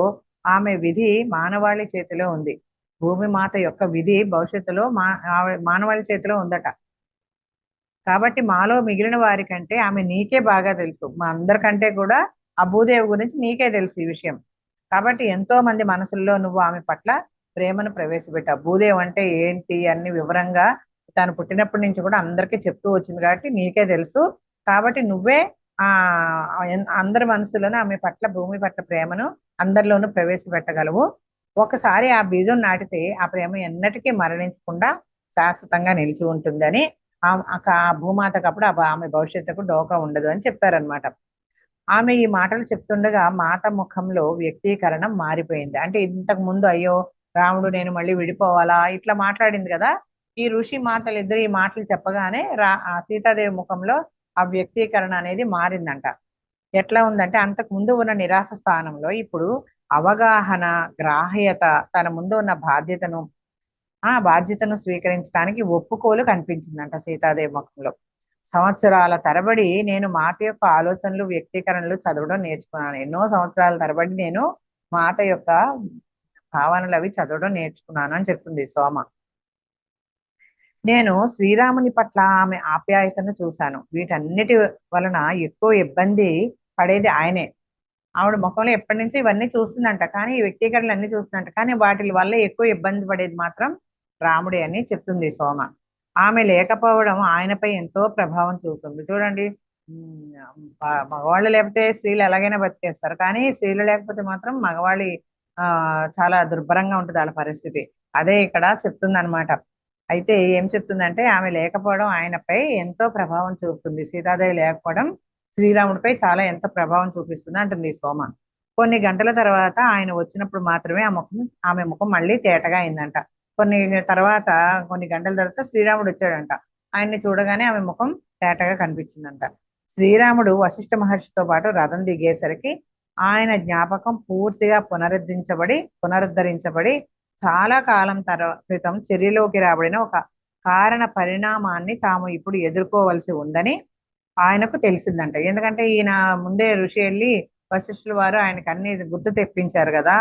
ఆమె విధి మానవాళి చేతిలో ఉంది. భూమి మాత యొక్క విధి భవిష్యత్తులో మానవాళి చేతిలో ఉందట. కాబట్టి మాలో మిగిలిన వారికంటే ఆమె నీకే బాగా తెలుసు. మా అందరికంటే కూడా ఆ భూదేవి గురించి నీకే తెలుసు ఈ విషయం. కాబట్టి ఎంతో మంది మనసుల్లో నువ్వు ఆమె పట్ల ప్రేమను ప్రవేశపెట్టావు. భూదేవి అంటే ఏంటి అన్ని వివరంగా తను పుట్టినప్పటి నుంచి కూడా అందరికీ చెప్తూ వచ్చింది కాబట్టి నీకే తెలుసు. కాబట్టి నువ్వే అందరి మనసులోనూ ఆమె పట్ల, భూమి పట్ల ప్రేమను అందరిలోనూ ప్రవేశపెట్టగలవు. ఒకసారి ఆ బీజం నాటితే ఆ ప్రేమ ఎన్నటికీ మరణించకుండా శాశ్వతంగా నిలిచి ఉంటుందని, ఆ భూమాతకు అప్పుడు ఆమె భవిష్యత్తుకు డోకా ఉండదు అని చెప్పారనమాట. ఆమె ఈ మాటలు చెప్తుండగా మాత ముఖంలో వ్యక్తీకరణ మారిపోయింది. అంటే ఇంతకు ముందు అయ్యో రాముడు నేను మళ్ళీ విడిపోవాలా ఇట్లా మాట్లాడింది కదా. ఈ ఋషి మాతలు ఇద్దరు ఈ మాటలు చెప్పగానే సీతాదేవి ముఖంలో ఆ వ్యక్తీకరణ అనేది మారిందంట. ఎట్లా ఉందంటే అంతకు ముందు ఉన్న నిరాశ స్థానంలో ఇప్పుడు అవగాహన, గ్రాహ్యత, తన ముందు ఉన్న బాధ్యతను స్వీకరించడానికి ఒప్పుకోలు కనిపించిందంట సీతాదేవి ముఖంలో. సంవత్సరాల తరబడి నేను మాత యొక్క ఆలోచనలు, వ్యక్తీకరణలు చదవడం నేర్చుకున్నాను. ఎన్నో సంవత్సరాల తరబడి నేను మాత యొక్క భావనలు అవి చదవడం నేర్చుకున్నాను అని చెప్తుంది సోమ. నేను శ్రీరాముని పట్ల ఆమె ఆప్యాయతను చూశాను. వీటన్నిటి వలన ఎక్కువ ఇబ్బంది పడేది ఆయనే. ఆవిడ ముఖంలో ఎప్పటి నుంచో ఇవన్నీ చూస్తుందంట, కానీ ఈ వ్యక్తీకరణలు అన్ని చూస్తుందంట, కానీ వాటి వల్ల ఎక్కువ ఇబ్బంది పడేది మాత్రం రాముడే అని చెప్తుంది సోమ. ఆమె లేకపోవడం ఆయనపై ఎంతో ప్రభావం చూపుతుంది. చూడండి, మగవాళ్ళు లేకపోతే స్త్రీలు ఎలాగైనా బతికేస్తారు, కానీ స్త్రీలు లేకపోతే మాత్రం మగవాళ్ళి ఆ చాలా దుర్భరంగా ఉంటుంది వాళ్ళ పరిస్థితి. అదే ఇక్కడ చెప్తుంది అనమాట. అయితే ఏం చెప్తుందంటే, ఆమె లేకపోవడం ఆయనపై ఎంతో ప్రభావం చూపుతుంది, సీతాదేవి లేకపోవడం శ్రీరాముడిపై చాలా ఎంత ప్రభావం చూపిస్తుంది అంటుంది ఈ సోమ. కొన్ని గంటల తర్వాత ఆయన వచ్చినప్పుడు మాత్రమే ఆమె ముఖం మళ్ళీ తేటగా అయిందంట. కొన్ని తర్వాత కొన్ని గంటల తర్వాత శ్రీరాముడు వచ్చాడంట. ఆయన్ని చూడగానే ఆమె ముఖం తేటగా కనిపించిందంట. శ్రీరాముడు వశిష్ఠ మహర్షితో పాటు రథం దిగేసరికి ఆయన జ్ఞాపకం పూర్తిగా పునరుద్ధరించబడి చాలా కాలం క్రితం చర్యలోకి రాబడిన ఒక కారణ పరిణామాన్ని తాము ఇప్పుడు ఎదుర్కోవలసి ఉందని ఆయనకు తెలిసిందంట. ఎందుకంటే ఈయన ముందే ఋషి వెళ్ళి వశిష్ఠుల వారు ఆయనకు అన్ని గుర్తు తెప్పించారు కదా,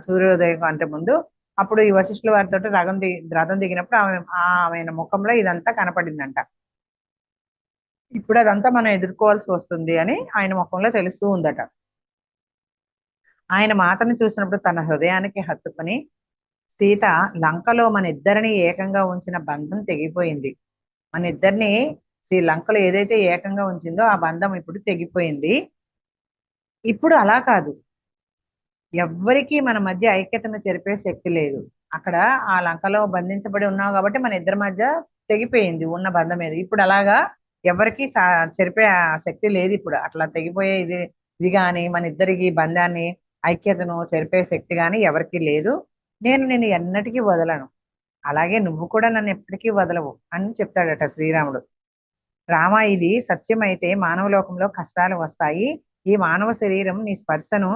సూర్యోదయం అంటే ముందు. అప్పుడు ఈ వశిష్ఠుల వారితో రథం దిగినప్పుడు ఆమె ముఖంలో ఇదంతా కనపడిందంట. ఇప్పుడు అదంతా మనం ఎదుర్కోవాల్సి వస్తుంది అని ఆయన ముఖంలో తెలుస్తూ ఉందట. ఆయన మాతను చూసినప్పుడు తన హృదయానికి హత్తుకుని, సీత, లంకలో మన ఇద్దరిని ఏకంగా ఉంచిన బంధం తెగిపోయింది. మన ఇద్దరిని లంకలో ఏదైతే ఏకంగా ఉంచిందో ఆ బంధం ఇప్పుడు తెగిపోయింది. ఇప్పుడు అలా కాదు, ఎవ్వరికీ మన మధ్య ఐక్యతను చెరిపే శక్తి లేదు. అక్కడ ఆ లంకలో బంధించబడి ఉన్నావు కాబట్టి మన ఇద్దరి మధ్య తెగిపోయింది ఉన్న బంధం ఏది. ఇప్పుడు అలాగా ఎవరికి చెరిపే శక్తి లేదు. ఇప్పుడు అట్లా తెగిపోయే ఇది కానీ మన ఇద్దరికి బంధాన్ని ఐక్యతను చెరిపే శక్తి కానీ ఎవరికి లేదు. నేను నిన్ను ఎన్నటికీ వదలను, అలాగే నువ్వు కూడా నన్ను ఎప్పటికీ వదలవు అని చెప్తాడట శ్రీరాముడు. రామ, ఇది సత్యమైతే మానవ లోకంలో కష్టాలు వస్తాయి. ఈ మానవ శరీరం నీ స్పర్శను,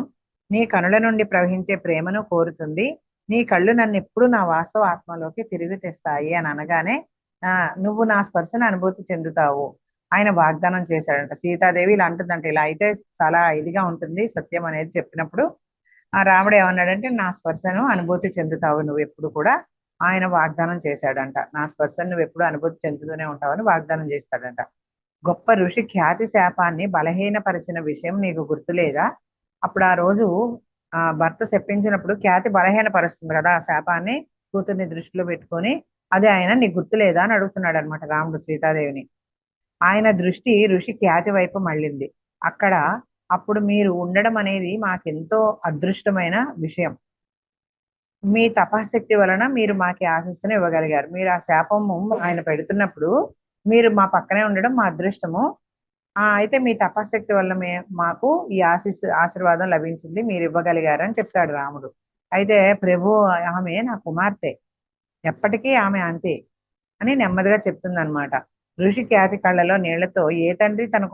నీ కనుల నుండి ప్రవహించే ప్రేమను కోరుతుంది. నీ కళ్ళు నన్ను ఎప్పుడు నా వాస్తవ ఆత్మలోకి తిరిగి తెస్తాయి అని అనగానే నువ్వు నా స్పర్శను అనుభూతి చెందుతావు ఆయన వాగ్దానం చేశాడంట. సీతాదేవి ఇలా అంటుందంట, ఇలా అయితే చాలా ఇదిగా ఉంటుంది సత్యం అనేది చెప్పినప్పుడు ఆ రాముడు ఏమన్నాడంటే, నా స్పర్శను అనుభూతి చెందుతావు నువ్వు ఎప్పుడు కూడా ఆయన వాగ్దానం చేశాడంట. నా స్పర్శను నువ్వు ఎప్పుడు అనుభూతి చెందుతూనే ఉంటావని వాగ్దానం చేస్తాడంట. గొప్ప ఋషి ఖ్యాతి శాపాన్ని బలహీనపరిచిన విషయం నీకు గుర్తులేదా? అప్పుడు ఆ రోజు భర్త శపించినప్పుడు ఖ్యాతి బలహీనపరుస్తుంది కదా ఆ శాపాన్ని, కూతుర్ని దృష్టిలో పెట్టుకొని. అది ఆయన నీకు గుర్తులేదా అని అడుగుతున్నాడు అనమాట రాముడు సీతాదేవిని. ఆయన దృష్టి ఋషి ఖ్యాతి వైపు మళ్ళింది. అప్పుడు మీరు ఉండడం అనేది మాకెంతో అదృష్టమైన విషయం. మీ తపశక్తి వలన మీరు మాకు ఆశీస్సును ఇవ్వగలిగారు. మీరు ఆ శాపము ఆయన పెడుతున్నప్పుడు మీరు మా పక్కనే ఉండడం మా అదృష్టము. అయితే మీ తపశక్తి వల్ల మాకు ఈ ఆశీర్వాదం లభించింది, మీరు ఇవ్వగలిగారు అని చెప్తాడు రాముడు. అయితే ప్రభు, ఆమె నా కుమార్తె, ఎప్పటికీ ఆమె అంతే అని నెమ్మదిగా చెప్తుంది అనమాట. ఋషి ఖ్యాతి కళ్ళలో నీళ్లతో, ఏ తండ్రి తన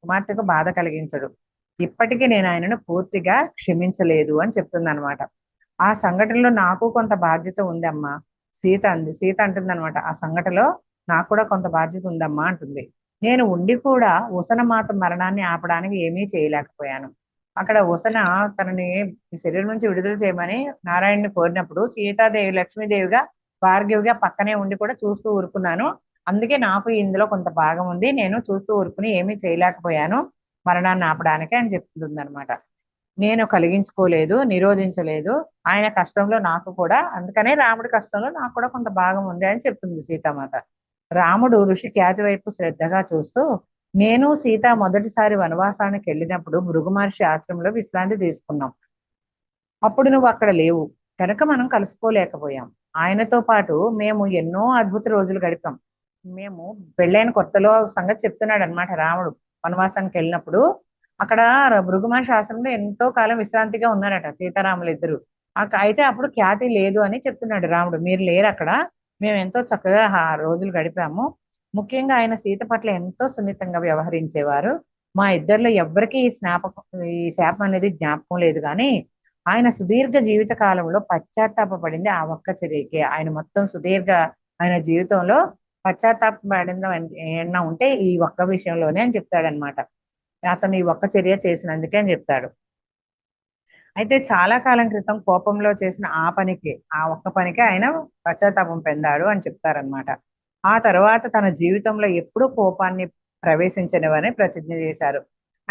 కుమార్తెకు బాధ కలిగించడు. ఇప్పటికీ నేను ఆయనను పూర్తిగా క్షమించలేదు అని చెప్తుంది అనమాట. ఆ సంఘటనలో నాకు కొంత బాధ్యత ఉందమ్మా సీత అంటుంది అనమాట. ఆ సంఘటనలో నాకు కూడా కొంత బాధ్యత ఉందమ్మా అంటుంది. నేను ఉండి కూడా ఉసన మాత మరణాన్ని ఆపడానికి ఏమీ చేయలేకపోయాను. అక్కడ ఉసన తనని శరీరం నుంచి విడుదల చేయమని నారాయణని కోరినప్పుడు సీతాదేవి లక్ష్మీదేవిగా భార్గవిగా పక్కనే ఉండి కూడా చూస్తూ ఊరుకున్నాను. అందుకే నాకు ఇందులో కొంత భాగం ఉంది, నేను చూస్తూ ఊరుకుని ఏమీ చేయలేకపోయాను మరణాన్ని ఆపడానికి అని చెప్తుంది అనమాట. నేను కలిగించుకోలేదు, నిరోధించలేదు ఆయన కష్టంలో నాకు కూడా, అందుకనే రాముడి కష్టంలో నాకు కూడా కొంత భాగం ఉంది అని చెప్తుంది సీతామాత. రాముడు ఋషి ఖ్యాతి వైపు శ్రద్ధగా చూస్తూ, నేను సీత మొదటిసారి వనవాసానికి వెళ్ళినప్పుడు భృగు మహర్షి ఆశ్రమంలో విశ్రాంతి తీసుకున్నాం. అప్పుడు నువ్వు అక్కడ లేవు కనుక మనం కలుసుకోలేకపోయాం. ఆయనతో పాటు మేము ఎన్నో అద్భుత రోజులు గడిపాం. మేము పెళ్ళైన కొత్తలో సంగతి చెప్తున్నాడు అనమాట రాముడు. వనవాసానికి వెళ్ళినప్పుడు అక్కడ భృగు మహర్షి ఆశ్రమంలో ఎంతో కాలం విశ్రాంతిగా ఉన్నారట సీతారాములు ఇద్దరు. అయితే అప్పుడు ఖ్యాతి లేదు అని చెప్తున్నాడు రాముడు. మీరు లేరు అక్కడ, మేము ఎంతో చక్కగా రోజులు గడిపాము. ముఖ్యంగా ఆయన సీత పట్ల ఎంతో సున్నితంగా వ్యవహరించేవారు. మా ఇద్దరిలో ఎవ్వరికీ ఈ శాపం అనేది జ్ఞాపకం లేదు, కానీ ఆయన సుదీర్ఘ జీవిత కాలంలో పశ్చాత్తాపడింది ఆ ఒక్క చర్యకే. ఆయన మొత్తం ఆయన జీవితంలో పశ్చాత్తాపడింది ఏమన్నా ఉంటే ఈ ఒక్క విషయంలోనే అని చెప్తాడనమాట. అతను ఈ ఒక్క చర్య చేసినందుకే అని చెప్తాడు. అయితే చాలా కాలం క్రితం కోపంలో చేసిన ఆ ఒక్క పనికి ఆయన పశ్చాత్తాపం పొందాడు అని చెప్తారనమాట. ఆ తర్వాత తన జీవితంలో ఎప్పుడూ కోపాన్ని ప్రవేశించనివని ప్రతిజ్ఞ చేశారు.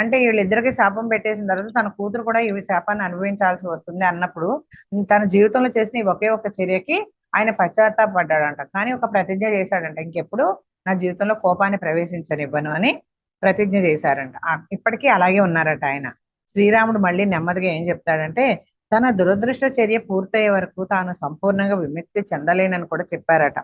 అంటే వీళ్ళిద్దరికి శాపం పెట్టేసిన తర్వాత తన కూతురు కూడా ఈ శాపాన్ని అనుభవించాల్సి వస్తుంది అన్నప్పుడు తన జీవితంలో చేసిన ఈ ఒకే ఒక చర్యకి ఆయన పశ్చాత్తాపడ్డాడంట. కానీ ఒక ప్రతిజ్ఞ చేశాడంట, ఇంకెప్పుడు నా జీవితంలో కోపాన్ని ప్రవేశించనివ్వను అని ప్రతిజ్ఞ చేశారంట. ఇప్పటికీ అలాగే ఉన్నారట ఆయన. శ్రీరాముడు మళ్ళీ నెమ్మదిగా ఏం చెప్తాడంటే, తన దురదృష్ట చర్య పూర్తయ్యే వరకు తాను సంపూర్ణంగా విముక్తి చెందలేనని కూడా చెప్పారట.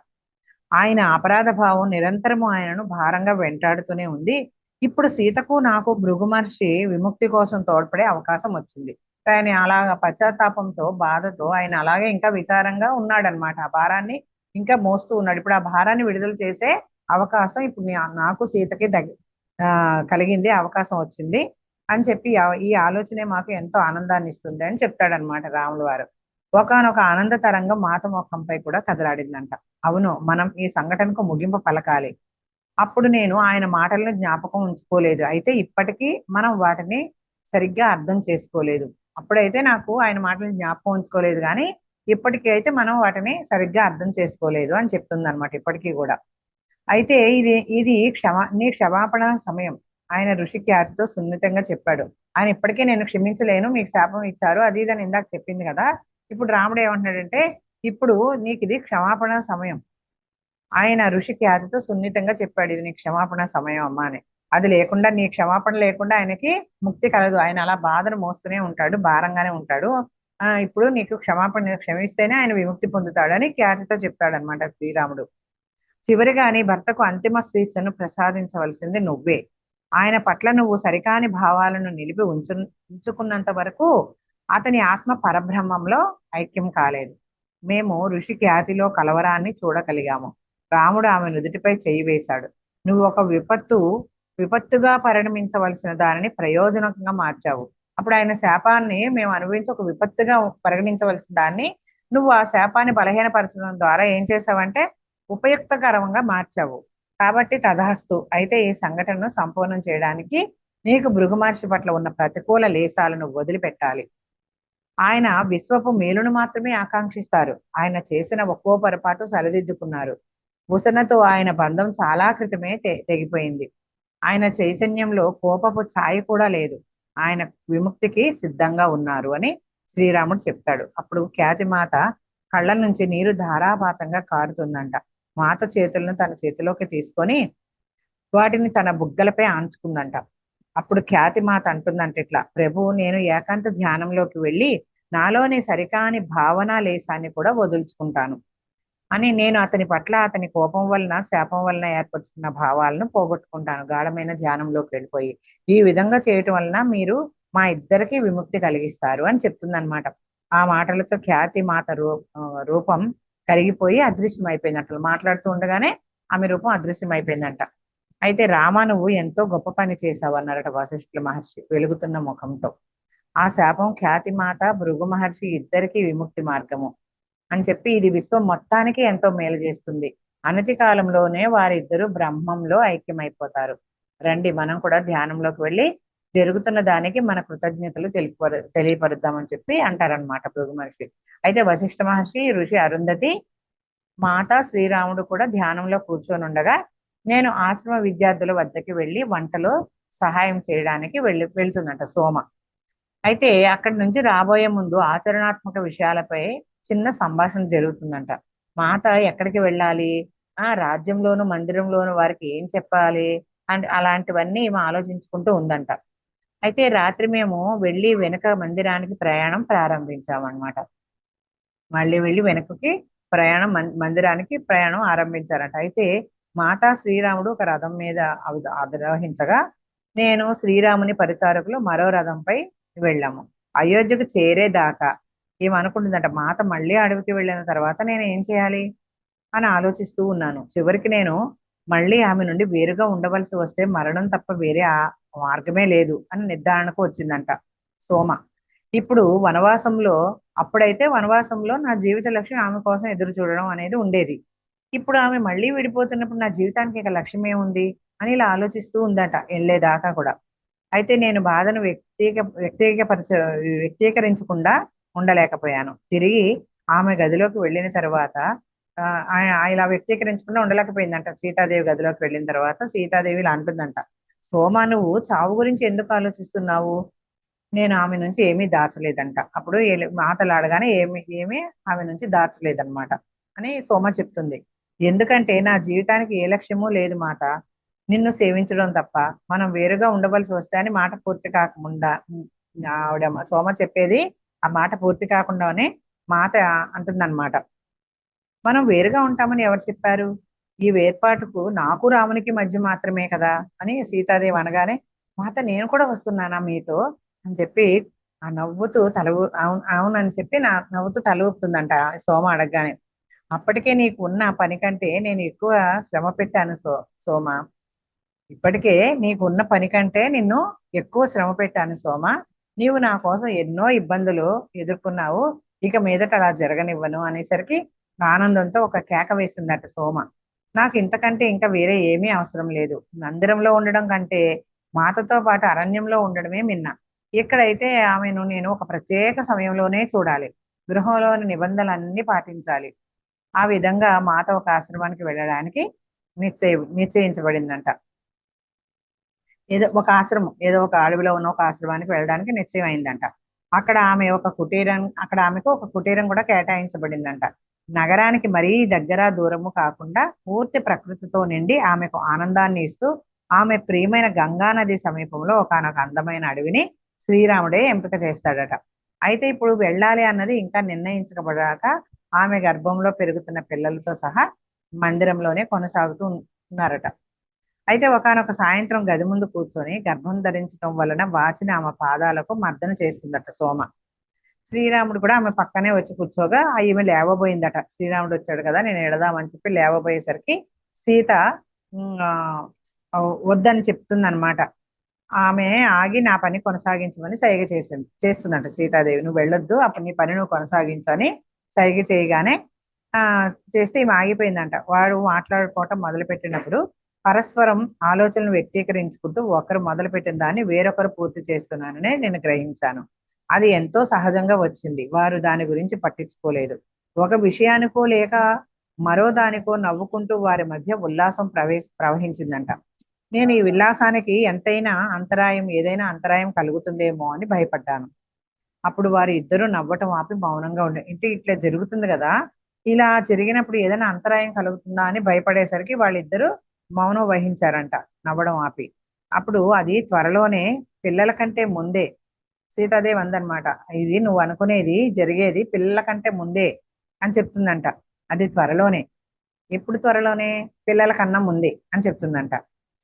ఆయన అపరాధ భావం నిరంతరము ఆయనను భారంగా వెంటాడుతూనే ఉంది. ఇప్పుడు సీతకు నాకు భృగు మహర్షి విముక్తి కోసం తోడ్పడే అవకాశం వచ్చింది. ఆయన అలాగా పశ్చాత్తాపంతో బాధతో ఆయన అలాగే ఇంకా విచారంగా ఉన్నాడనమాట. ఆ భారాన్ని ఇంకా మోస్తూ ఉన్నాడు. ఇప్పుడు ఆ భారాన్ని విడుదల చేసే అవకాశం ఇప్పుడు నాకు సీతకి కలిగింది, అవకాశం వచ్చింది అని చెప్పి ఈ ఆలోచనే మాకు ఎంతో ఆనందాన్ని ఇస్తుంది అని చెప్తాడనమాట రాములు వారు. ఒకానొక ఆనంద తరంగం మాత ముఖంపై కూడా కదలాడిందంట. అవును, మనం ఈ సంఘటనకు ముగింపు పలకాలి. అప్పుడు నేను ఆయన మాటలను జ్ఞాపకం ఉంచుకోలేదు, అయితే ఇప్పటికీ మనం వాటిని సరిగ్గా అర్థం చేసుకోలేదు. అప్పుడైతే నాకు ఆయన మాటలను జ్ఞాపకం ఉంచుకోలేదు, కానీ ఇప్పటికీ అయితే మనం వాటిని సరిగ్గా అర్థం చేసుకోలేదు అని చెప్తుంది అనమాట ఇప్పటికీ కూడా. అయితే ఇది ఇది నీ క్షమాపణ సమయం, ఆయన ఋషి ఖ్యాతితో సున్నితంగా చెప్పాడు. ఆయన ఇప్పటికే నేను క్షమించలేను, మీకు శాపం ఇచ్చారు అది ఇదని ఇందాక చెప్పింది కదా. ఇప్పుడు రాముడు ఏమంటున్నాడంటే, ఇప్పుడు నీకు ఇది క్షమాపణ సమయం. ఆయన ఋషి ఖ్యాతితో సున్నితంగా చెప్పాడు, ఇది నీ క్షమాపణ సమయం అమ్మా అని. అది లేకుండా, నీ క్షమాపణ లేకుండా ఆయనకి ముక్తి కలదు. ఆయన అలా బాధను మోస్తూనే ఉంటాడు, భారంగానే ఉంటాడు. ఇప్పుడు నీకు క్షమిస్తేనే ఆయన విముక్తి పొందుతాడు అని ఖ్యాతితో చెప్తాడనమాట శ్రీరాముడు. చివరిగా నీ భర్తకు అంతిమ స్వేచ్ఛను ప్రసాదించవలసింది నువ్వే. ఆయన పట్ల నువ్వు సరికాని భావాలను నిలిపి ఉంచుకున్నంత వరకు అతని ఆత్మ పరబ్రహ్మంలో ఐక్యం కాలేదు. మేము ఋషి ఖ్యాతిలో కలవరాన్ని చూడగలిగాము. రాముడు ఆమె నుదుటిపై చేయి వేశాడు. నువ్వు ఒక విపత్తుగా పరిణమించవలసిన దానిని ప్రయోజనకంగా మార్చావు. అప్పుడు ఆయన శాపాన్ని మేము అనుభవించి ఒక విపత్తుగా పరిగణించవలసిన దాన్ని నువ్వు ఆ శాపాన్ని బలహీనపరచడం ద్వారా ఏం చేసావంటే ఉపయుక్తకరంగా మార్చావు. కాబట్టి తథాస్తు. అయితే ఈ సంఘటనను సంపూర్ణం చేయడానికి నీకు భృగు మహర్షి పట్ల ఉన్న ప్రతికూల లేసాలను వదిలిపెట్టాలి. ఆయన విశ్వపు మేలును మాత్రమే ఆకాంక్షిస్తారు. ఆయన చేసిన ఒక్కో పొరపాటు సరిదిద్దుకున్నారు. ఉసనతో ఆయన బంధం చాలా క్రితమే తెగిపోయింది. ఆయన చైతన్యంలో కోపపు ఛాయ కూడా లేదు. ఆయన విముక్తికి సిద్ధంగా ఉన్నారు అని శ్రీరాముడు చెప్తాడు. అప్పుడు ఖ్యాతిమాత కళ్ళ నుంచి నీరు ధారాపాతంగా కారుతుందంట. మాత చేతులను తన చేతిలోకి తీసుకొని వాటిని తన బుగ్గలపై ఆంచుకుందంట. అప్పుడు ఖ్యాతిమాత అంటుందంట ఇట్లా, ప్రభు, నేను ఏకాంత ధ్యానంలోకి వెళ్ళి నాలోని సరికాని భావన లేసాన్ని కూడా వదులుచుకుంటాను అని, నేను అతని పట్ల అతని కోపం వలన శాపం వలన ఏర్పరుచుకున్న భావాలను పోగొట్టుకుంటాను గాఢమైన ధ్యానంలోకి వెళ్ళిపోయి. ఈ విధంగా చేయటం వలన మీరు మా ఇద్దరికి విముక్తి కలిగిస్తారు అని చెప్తుందనమాట. ఆ మాటలతో ఖ్యాతి మాత రూపం కరిగిపోయి అదృశ్యమైపోయిందంట. మాట్లాడుతూ ఉండగానే ఆమె రూపం అదృశ్యమైపోయిందంట. అయితే రామ, నువ్వు ఎంతో గొప్ప పని చేశావు అన్నారట వశిష్ఠుల మహర్షి వెలుగుతున్న ముఖంతో. ఆ శాపం ఖ్యాతిమాత భృగు మహర్షి ఇద్దరికి విముక్తి మార్గము అని చెప్పి ఇది విశ్వం మొత్తానికి ఎంతో మేలు చేస్తుంది. అనతి కాలంలోనే వారిద్దరూ బ్రహ్మంలో ఐక్యమైపోతారు. రండి, మనం కూడా ధ్యానంలోకి వెళ్ళి జరుగుతున్న దానికి మన కృతజ్ఞతలు తెలియపరుద్దామని చెప్పి అంటారనమాట భృగు మహర్షి. అయితే వశిష్ఠ మహర్షి, ఋషి అరుంధతి, మాత, శ్రీరాముడు కూడా ధ్యానంలో కూర్చొని ఉండగా నేను ఆశ్రమ విద్యార్థుల వద్దకి వెళ్ళి వంటలో సహాయం చేయడానికి వెళ్తుందంట సోమ. అయితే అక్కడి నుంచి రాబోయే ముందు ఆచరణాత్మక విషయాలపై చిన్న సంభాషణ జరుగుతుందంట. మాత ఎక్కడికి వెళ్ళాలి, రాజ్యంలోను మందిరంలోను వారికి ఏం చెప్పాలి అండ్ అలాంటివన్నీ ఏమో ఆలోచించుకుంటూ ఉందంట. అయితే రాత్రి మేము వెళ్ళి వెనుక మందిరానికి ప్రయాణం ప్రారంభించామన్నమాట. మళ్ళీ వెళ్ళి వెనుకకి మందిరానికి ప్రయాణం ఆరంభించారంట. అయితే మాతా శ్రీరాముడు ఒక రథం మీద అధిరోహించగా నేను శ్రీరాముని పరిచారకులు మరో రథంపై వెళ్ళాము. అయోధ్యకు చేరేదాకా ఏమనుకుంటుందంట, మాత మళ్ళీ అడవికి వెళ్ళిన తర్వాత నేను ఏం చేయాలి అని ఆలోచిస్తూ ఉన్నాను. చివరికి నేను మళ్ళీ ఆమె నుండి వేరుగా ఉండవలసి వస్తే మరణం తప్ప వేరే మార్గమే లేదు అని నిర్ధారణకు వచ్చిందంట సోమ. ఇప్పుడు అప్పుడైతే వనవాసంలో నా జీవిత లక్ష్యం ఆమె కోసం ఎదురు చూడడం అనేది ఉండేది. ఇప్పుడు ఆమె మళ్ళీ విడిపోతున్నప్పుడు నా జీవితానికి ఇక లక్ష్యం ఏముంది అని ఇలా ఆలోచిస్తూ ఉందట వెళ్ళేదాకా కూడా. అయితే నేను బాధను వ్యక్తీకరించకుండా ఉండలేకపోయాను. తిరిగి ఆమె గదిలోకి వెళ్ళిన తర్వాత ఇలా వ్యక్తీకరించకుండా ఉండలేకపోయిందంట. సీతాదేవి గదిలోకి వెళ్ళిన తర్వాత సీతాదేవి ఇలా అంటుందంట, సోమ, నువ్వు చావు గురించి ఎందుకు ఆలోచిస్తున్నావు? నేను ఆమె నుంచి ఏమీ దాచలేదంట. అప్పుడు మాటలాడగానే ఏమి ఏమీ ఆమె నుంచి దాచలేదన్నమాట అని సోమ చెప్తుంది. ఎందుకంటే నా జీవితానికి ఏ లక్ష్యమూ లేదు మాత, నిన్ను సేవించడం తప్ప. మనం వేరుగా ఉండవలసి వస్తే అని మాట పూర్తి కాకుండా ఆవిడ సోమ చెప్పేది ఆ మాట పూర్తి కాకుండానే మాత అంటుందన్నమాట. మనం వేరుగా ఉంటామని ఎవరు చెప్పారు? ఈ వేర్పాటుకు నాకు రామునికి మధ్య మాత్రమే కదా అని సీతాదేవి అనగానే, మాత నేను కూడా వస్తున్నానా మీతో అని చెప్పి ఆ నవ్వుతూ అవును అవునని చెప్పి నవ్వుతూ తల ఊపుతుందంట సోమ అడగగానే. అప్పటికే నీకు ఉన్న పని కంటే నేను ఎక్కువ శ్రమ పెట్టాను సోమ. ఇప్పటికే నీకున్న పని కంటే నిన్ను ఎక్కువ శ్రమ పెట్టాను సోమ. నీవు నా కోసం ఎన్నో ఇబ్బందులు ఎదుర్కొన్నావు, ఇక మీదట అలా జరగనివ్వను అనేసరికి ఆనందంతో ఒక కేక వేసిందట సోమ. నాకు ఇంతకంటే ఇంకా వేరే ఏమీ అవసరం లేదు. మందిరంలో ఉండడం కంటే మాతతో పాటు అరణ్యంలో ఉండడమే మిన్న. ఇక్కడైతే ఆమెను నేను ఒక ప్రత్యేక సమయంలోనే చూడాలి, గృహంలోని నిబంధనలన్నీ పాటించాలి. ఆ విధంగా మాత ఒక ఆశ్రమానికి వెళ్ళడానికి నిశ్చయించబడిందంట. ఏదో ఒక ఆశ్రమం, ఏదో ఒక అడవిలో ఉన్న ఒక ఆశ్రమానికి వెళ్ళడానికి నిశ్చయం అయిందంట. అక్కడ ఆమెకు ఒక కుటీరం కూడా కేటాయించబడిందంట. నగరానికి మరీ దగ్గర దూరము కాకుండా పూర్తి ప్రకృతితో నిండి ఆమెకు ఆనందాన్ని ఇస్తూ ఆమె ప్రియమైన గంగా నది సమీపంలో ఒకానొక అందమైన అడవిని శ్రీరాముడే ఎంపిక చేస్తాడట. అయితే ఇప్పుడు వెళ్ళాలి అన్నది ఇంకా నిర్ణయించబడాక ఆమె గర్భంలో పెరుగుతున్న పిల్లలతో సహా మందిరంలోనే కొనసాగుతూ ఉన్నారట. అయితే ఒకానొక సాయంత్రం గది ముందు కూర్చొని గర్భం ధరించడం వలన వాచిన ఆమె పాదాలకు మర్దన చేస్తుందట సోమ. శ్రీరాముడు కూడా ఆమె పక్కనే వచ్చి కూర్చోగా ఈమె లేవబోయిందట. శ్రీరాముడు వచ్చాడు కదా, నేను ఎడదామని చెప్పి లేవబోయేసరికి సీత ఉమ్, ఆ, వద్దని చెప్తుందన్నమాట. ఆమె ఆగి నా పని కొనసాగించమని సైగ చేస్తుందంట సీతాదేవి. నువ్వు వెళ్ళొద్దు, అప్పుడు నీ పని నువ్వు కొనసాగించని సైగ చేయగానే ఆ చేస్తే ఈమె ఆగిపోయిందంట. వాడు మాట్లాడుకోవటం మొదలు పెట్టినప్పుడు పరస్పరం ఆలోచనలు వ్యక్తీకరించుకుంటూ ఒకరు మొదలుపెట్టిన దాన్ని వేరొకరు పూర్తి చేస్తున్నాననే నేను గ్రహించాను. అది ఎంతో సహజంగా వచ్చింది, వారు దాని గురించి పట్టించుకోలేదు. ఒక విషయానికో లేక మరో దానికో నవ్వుకుంటూ వారి మధ్య ఉల్లాసం ప్రవహించిందంట. నేను ఈ విలాసానికి ఏదైనా అంతరాయం కలుగుతుందేమో అని భయపడ్డాను. అప్పుడు వారి ఇద్దరు నవ్వటం ఆపి మౌనంగా ఉండే. ఇంటి ఇట్లా జరుగుతుంది కదా, ఇలా జరిగినప్పుడు ఏదైనా అంతరాయం కలుగుతుందా అని భయపడేసరికి వాళ్ళిద్దరూ మౌనం వహించారంట, నవ్వడం ఆపి. అప్పుడు అది త్వరలోనే, పిల్లల కంటే ముందే, సీతాదేవి అందనమాట, ఇది నువ్వు అనుకునేది జరిగేది పిల్లల కంటే ముందే అని చెప్తుందంట. అది త్వరలోనే. ఎప్పుడు త్వరలోనే? పిల్లల కన్నా ముందే అని చెప్తుందంట.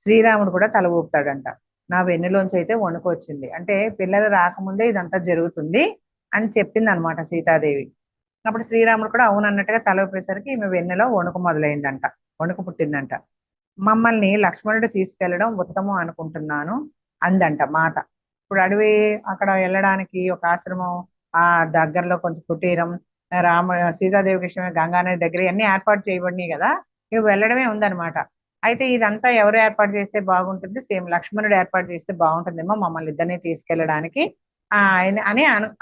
శ్రీరాముడు కూడా తల ఊపుతాడంట. నా వెన్నులోంచి అయితే వణుకు వచ్చింది, అంటే పిల్లలు రాకముందే ఇదంతా జరుగుతుంది అని చెప్పింది అనమాట సీతాదేవి. అప్పుడు శ్రీరాముడు కూడా అవునన్నట్టుగా తల ఊపేసరికి ఈమె వెన్నెలో వణుకు మొదలైందంట, వణుకు పుట్టిందంట. మమ్మల్ని లక్ష్మణుడు తీసుకెళ్లడం ఉత్తమం అనుకుంటున్నాను అందంట మాత. ఇప్పుడు అడవి అక్కడ వెళ్ళడానికి ఒక ఆశ్రమం, ఆ దగ్గరలో కొంచెం కుటీరం, సీతాదేవి కృష్ణ గంగానది దగ్గర అన్ని ఏర్పాటు చేయబడినాయి కదా, ఇవి వెళ్ళడమే ఉందన్నమాట. అయితే ఇదంతా ఎవరు ఏర్పాటు చేస్తే బాగుంటుంది? సేమ్ లక్ష్మణుడు ఏర్పాటు చేస్తే బాగుంటుందేమో మమ్మల్ని ఇద్దరిని తీసుకెళ్ళడానికి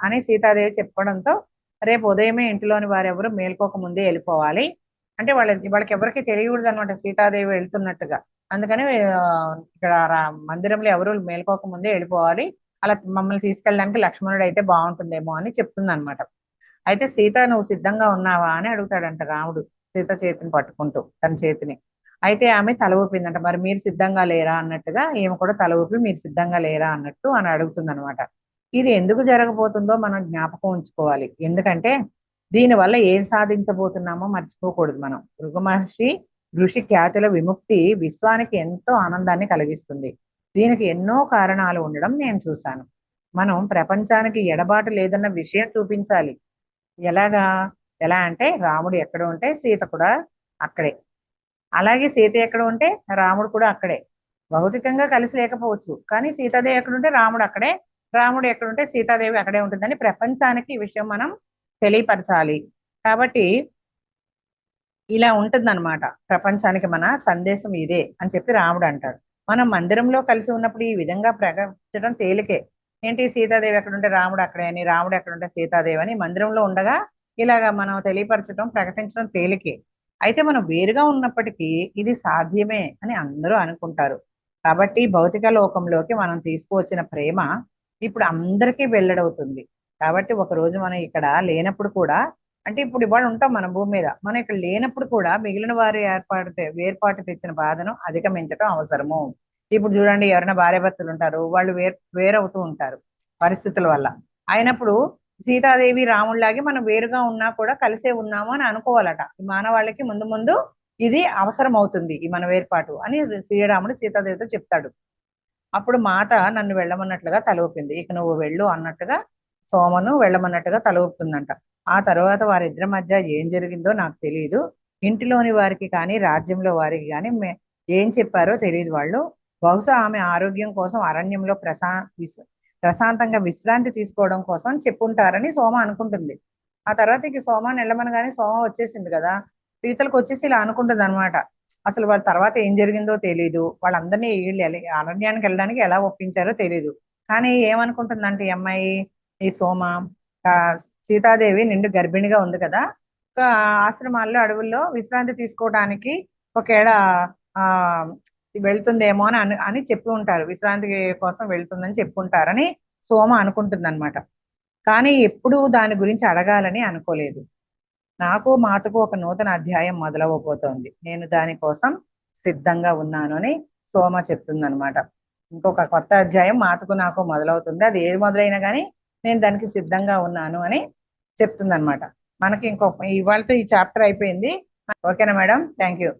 అని సీతాదేవి చెప్పడంతో రేపు ఉదయమే ఇంటిలోని వారెవరు మేల్కోక ముందే వెళ్ళిపోవాలి. అంటే వాళ్ళకి ఎవరికి తెలియకూడదు అనమాట సీతాదేవి వెళ్తున్నట్టుగా. అందుకని ఇక్కడ మందిరంలో ఎవరు మేల్కోక ముందే వెళ్ళిపోవాలి, అలా మమ్మల్ని తీసుకెళ్ళడానికి లక్ష్మణుడు అయితే బాగుంటుందేమో అని చెప్తుంది అనమాట. అయితే సీత, నువ్వు సిద్ధంగా ఉన్నావా అని అడుగుతాడంట రాముడు సీత చేతిని పట్టుకుంటూ, తన చేతిని. అయితే ఆమె తల ఊపిందంట. మరి మీరు సిద్ధంగా లేరా అన్నట్టుగా ఈమె కూడా తల ఊపి మీరు సిద్ధంగా లేరా అన్నట్టు అని అడుగుతుంది అనమాట. ఇది ఎందుకు జరగబోతుందో మనం జ్ఞాపకం ఉంచుకోవాలి. ఎందుకంటే దీనివల్ల ఏం సాధించబోతున్నామో మర్చిపోకూడదు మనం. భృగు మహర్షి ఋషి ఖ్యాతుల విముక్తి విశ్వానికి ఎంతో ఆనందాన్ని కలిగిస్తుంది. దీనికి ఎన్నో కారణాలు ఉండడం నేను చూశాను. మనం ప్రపంచానికి ఎడబాటు లేదన్న విషయం చూపించాలి. ఎలాగా? ఎలా అంటే రాముడు ఎక్కడ ఉంటే సీత కూడా అక్కడే, అలాగే సీత ఎక్కడ ఉంటే రాముడు కూడా అక్కడే. భౌతికంగా కలిసి లేకపోవచ్చు, కానీ సీతాదేవి ఎక్కడుంటే రాముడు అక్కడే, రాముడు ఎక్కడుంటే సీతాదేవి అక్కడే ఉంటుందని ప్రపంచానికి ఈ విషయం మనం తెలియపరచాలి. కాబట్టి ఇలా ఉంటుందన్నమాట, ప్రపంచానికి మన సందేశం ఇదే అని చెప్పి రాముడు అంటాడు. మనం మందిరంలో కలిసి ఉన్నప్పుడు ఈ విధంగా ప్రకటించడం తేలికే. ఏంటి, సీతాదేవి ఎక్కడుంటే రాముడు అక్కడే అని, రాముడు ఎక్కడుంటే సీతాదేవి అని మందిరంలో ఉండగా ఇలాగా మనం తెలియపరచడం, ప్రకటించడం తేలికే. అయితే మనం వేరుగా ఉన్నప్పటికీ ఇది సాధ్యమే అని అందరూ అనుకుంటారు. కాబట్టి భౌతిక లోకంలోకి మనం తీసుకువచ్చిన ప్రేమ ఇప్పుడు అందరికీ వెల్లడవుతుంది. కాబట్టి ఒక రోజు మనం ఇక్కడ లేనప్పుడు కూడా, అంటే ఇప్పుడు ఇవాళ ఉంటాం మన భూమి మీద, మనం ఇక్కడ లేనప్పుడు కూడా మిగిలిన వారి వేర్పాటు తెచ్చిన బాధను అధిగమించడం అవసరము. ఇప్పుడు చూడండి, ఎవరైనా భార్యాభర్తలు ఉంటారు, వాళ్ళు వేరవుతూ ఉంటారు పరిస్థితుల వల్ల. అయినప్పుడు సీతాదేవి రాముడిలాగే మనం వేరుగా ఉన్నా కూడా కలిసే ఉన్నాము అని అనుకోవాలట. ఈ మానవాళికి ముందు ముందు ఇది అవసరం అవుతుంది, ఈ మన వేర్పాటు అని శ్రీరాముడు సీతాదేవితో చెప్తాడు. అప్పుడు మాత నన్ను వెళ్ళమన్నట్లుగా తల ఊపింది. ఇక నువ్వు వెళ్ళు అన్నట్టుగా సోమను వెళ్ళమన్నట్టుగా తల ఊపుతుందంట. ఆ తర్వాత వారిద్దరి మధ్య ఏం జరిగిందో నాకు తెలియదు. ఇంటిలోని వారికి కానీ రాజ్యంలో వారికి కానీ ఏం చెప్పారో తెలియదు వాళ్ళు. బహుశా ఆమె ఆరోగ్యం కోసం అరణ్యంలో ప్రశాంతంగా విశ్రాంతి తీసుకోవడం కోసం చెప్పుంటారని సోమ అనుకుంటుంది. ఆ తర్వాత ఇక సోమాని వెళ్ళమనగానే సోమ వచ్చేసింది కదా, పీతలకు వచ్చేసి ఇలా అనుకుంటుంది అనమాట. అసలు వాళ్ళ తర్వాత ఏం జరిగిందో తెలీదు, వాళ్ళందరినీ వీళ్ళు అరణ్యానికి వెళ్ళడానికి ఎలా ఒప్పించారో తెలీదు. కానీ ఏమనుకుంటుందంటే ఈ అమ్మాయి, ఈ సోమ, ఆ, సీతాదేవి నిండు గర్భిణిగా ఉంది కదా, ఒక ఆశ్రమాల్లో అడవుల్లో విశ్రాంతి తీసుకోవడానికి ఒకవేళ ఆ వెళ్తుందేమో అని చెప్పి ఉంటారు, విశ్రాంతి కోసం వెళ్తుందని చెప్పుంటారని సోమ అనుకుంటుంది అనమాట. కానీ ఎప్పుడూ దాని గురించి అడగాలని అనుకోలేదు. నాకు మాతకు ఒక నూతన అధ్యాయం మొదలవబోతోంది, నేను దానికోసం సిద్ధంగా ఉన్నాను అని సోమ చెప్తుందనమాట. ఇంకొక కొత్త అధ్యాయం మాతకు నాకు మొదలవుతుంది, అది ఏది మొదలైనా కానీ నేను దానికి సిద్ధంగా ఉన్నాను అని చెప్తుందనమాట. మనకి ఇవాళతో ఈ చాప్టర్ అయిపోయింది. ఓకేనా మేడం? Thank you.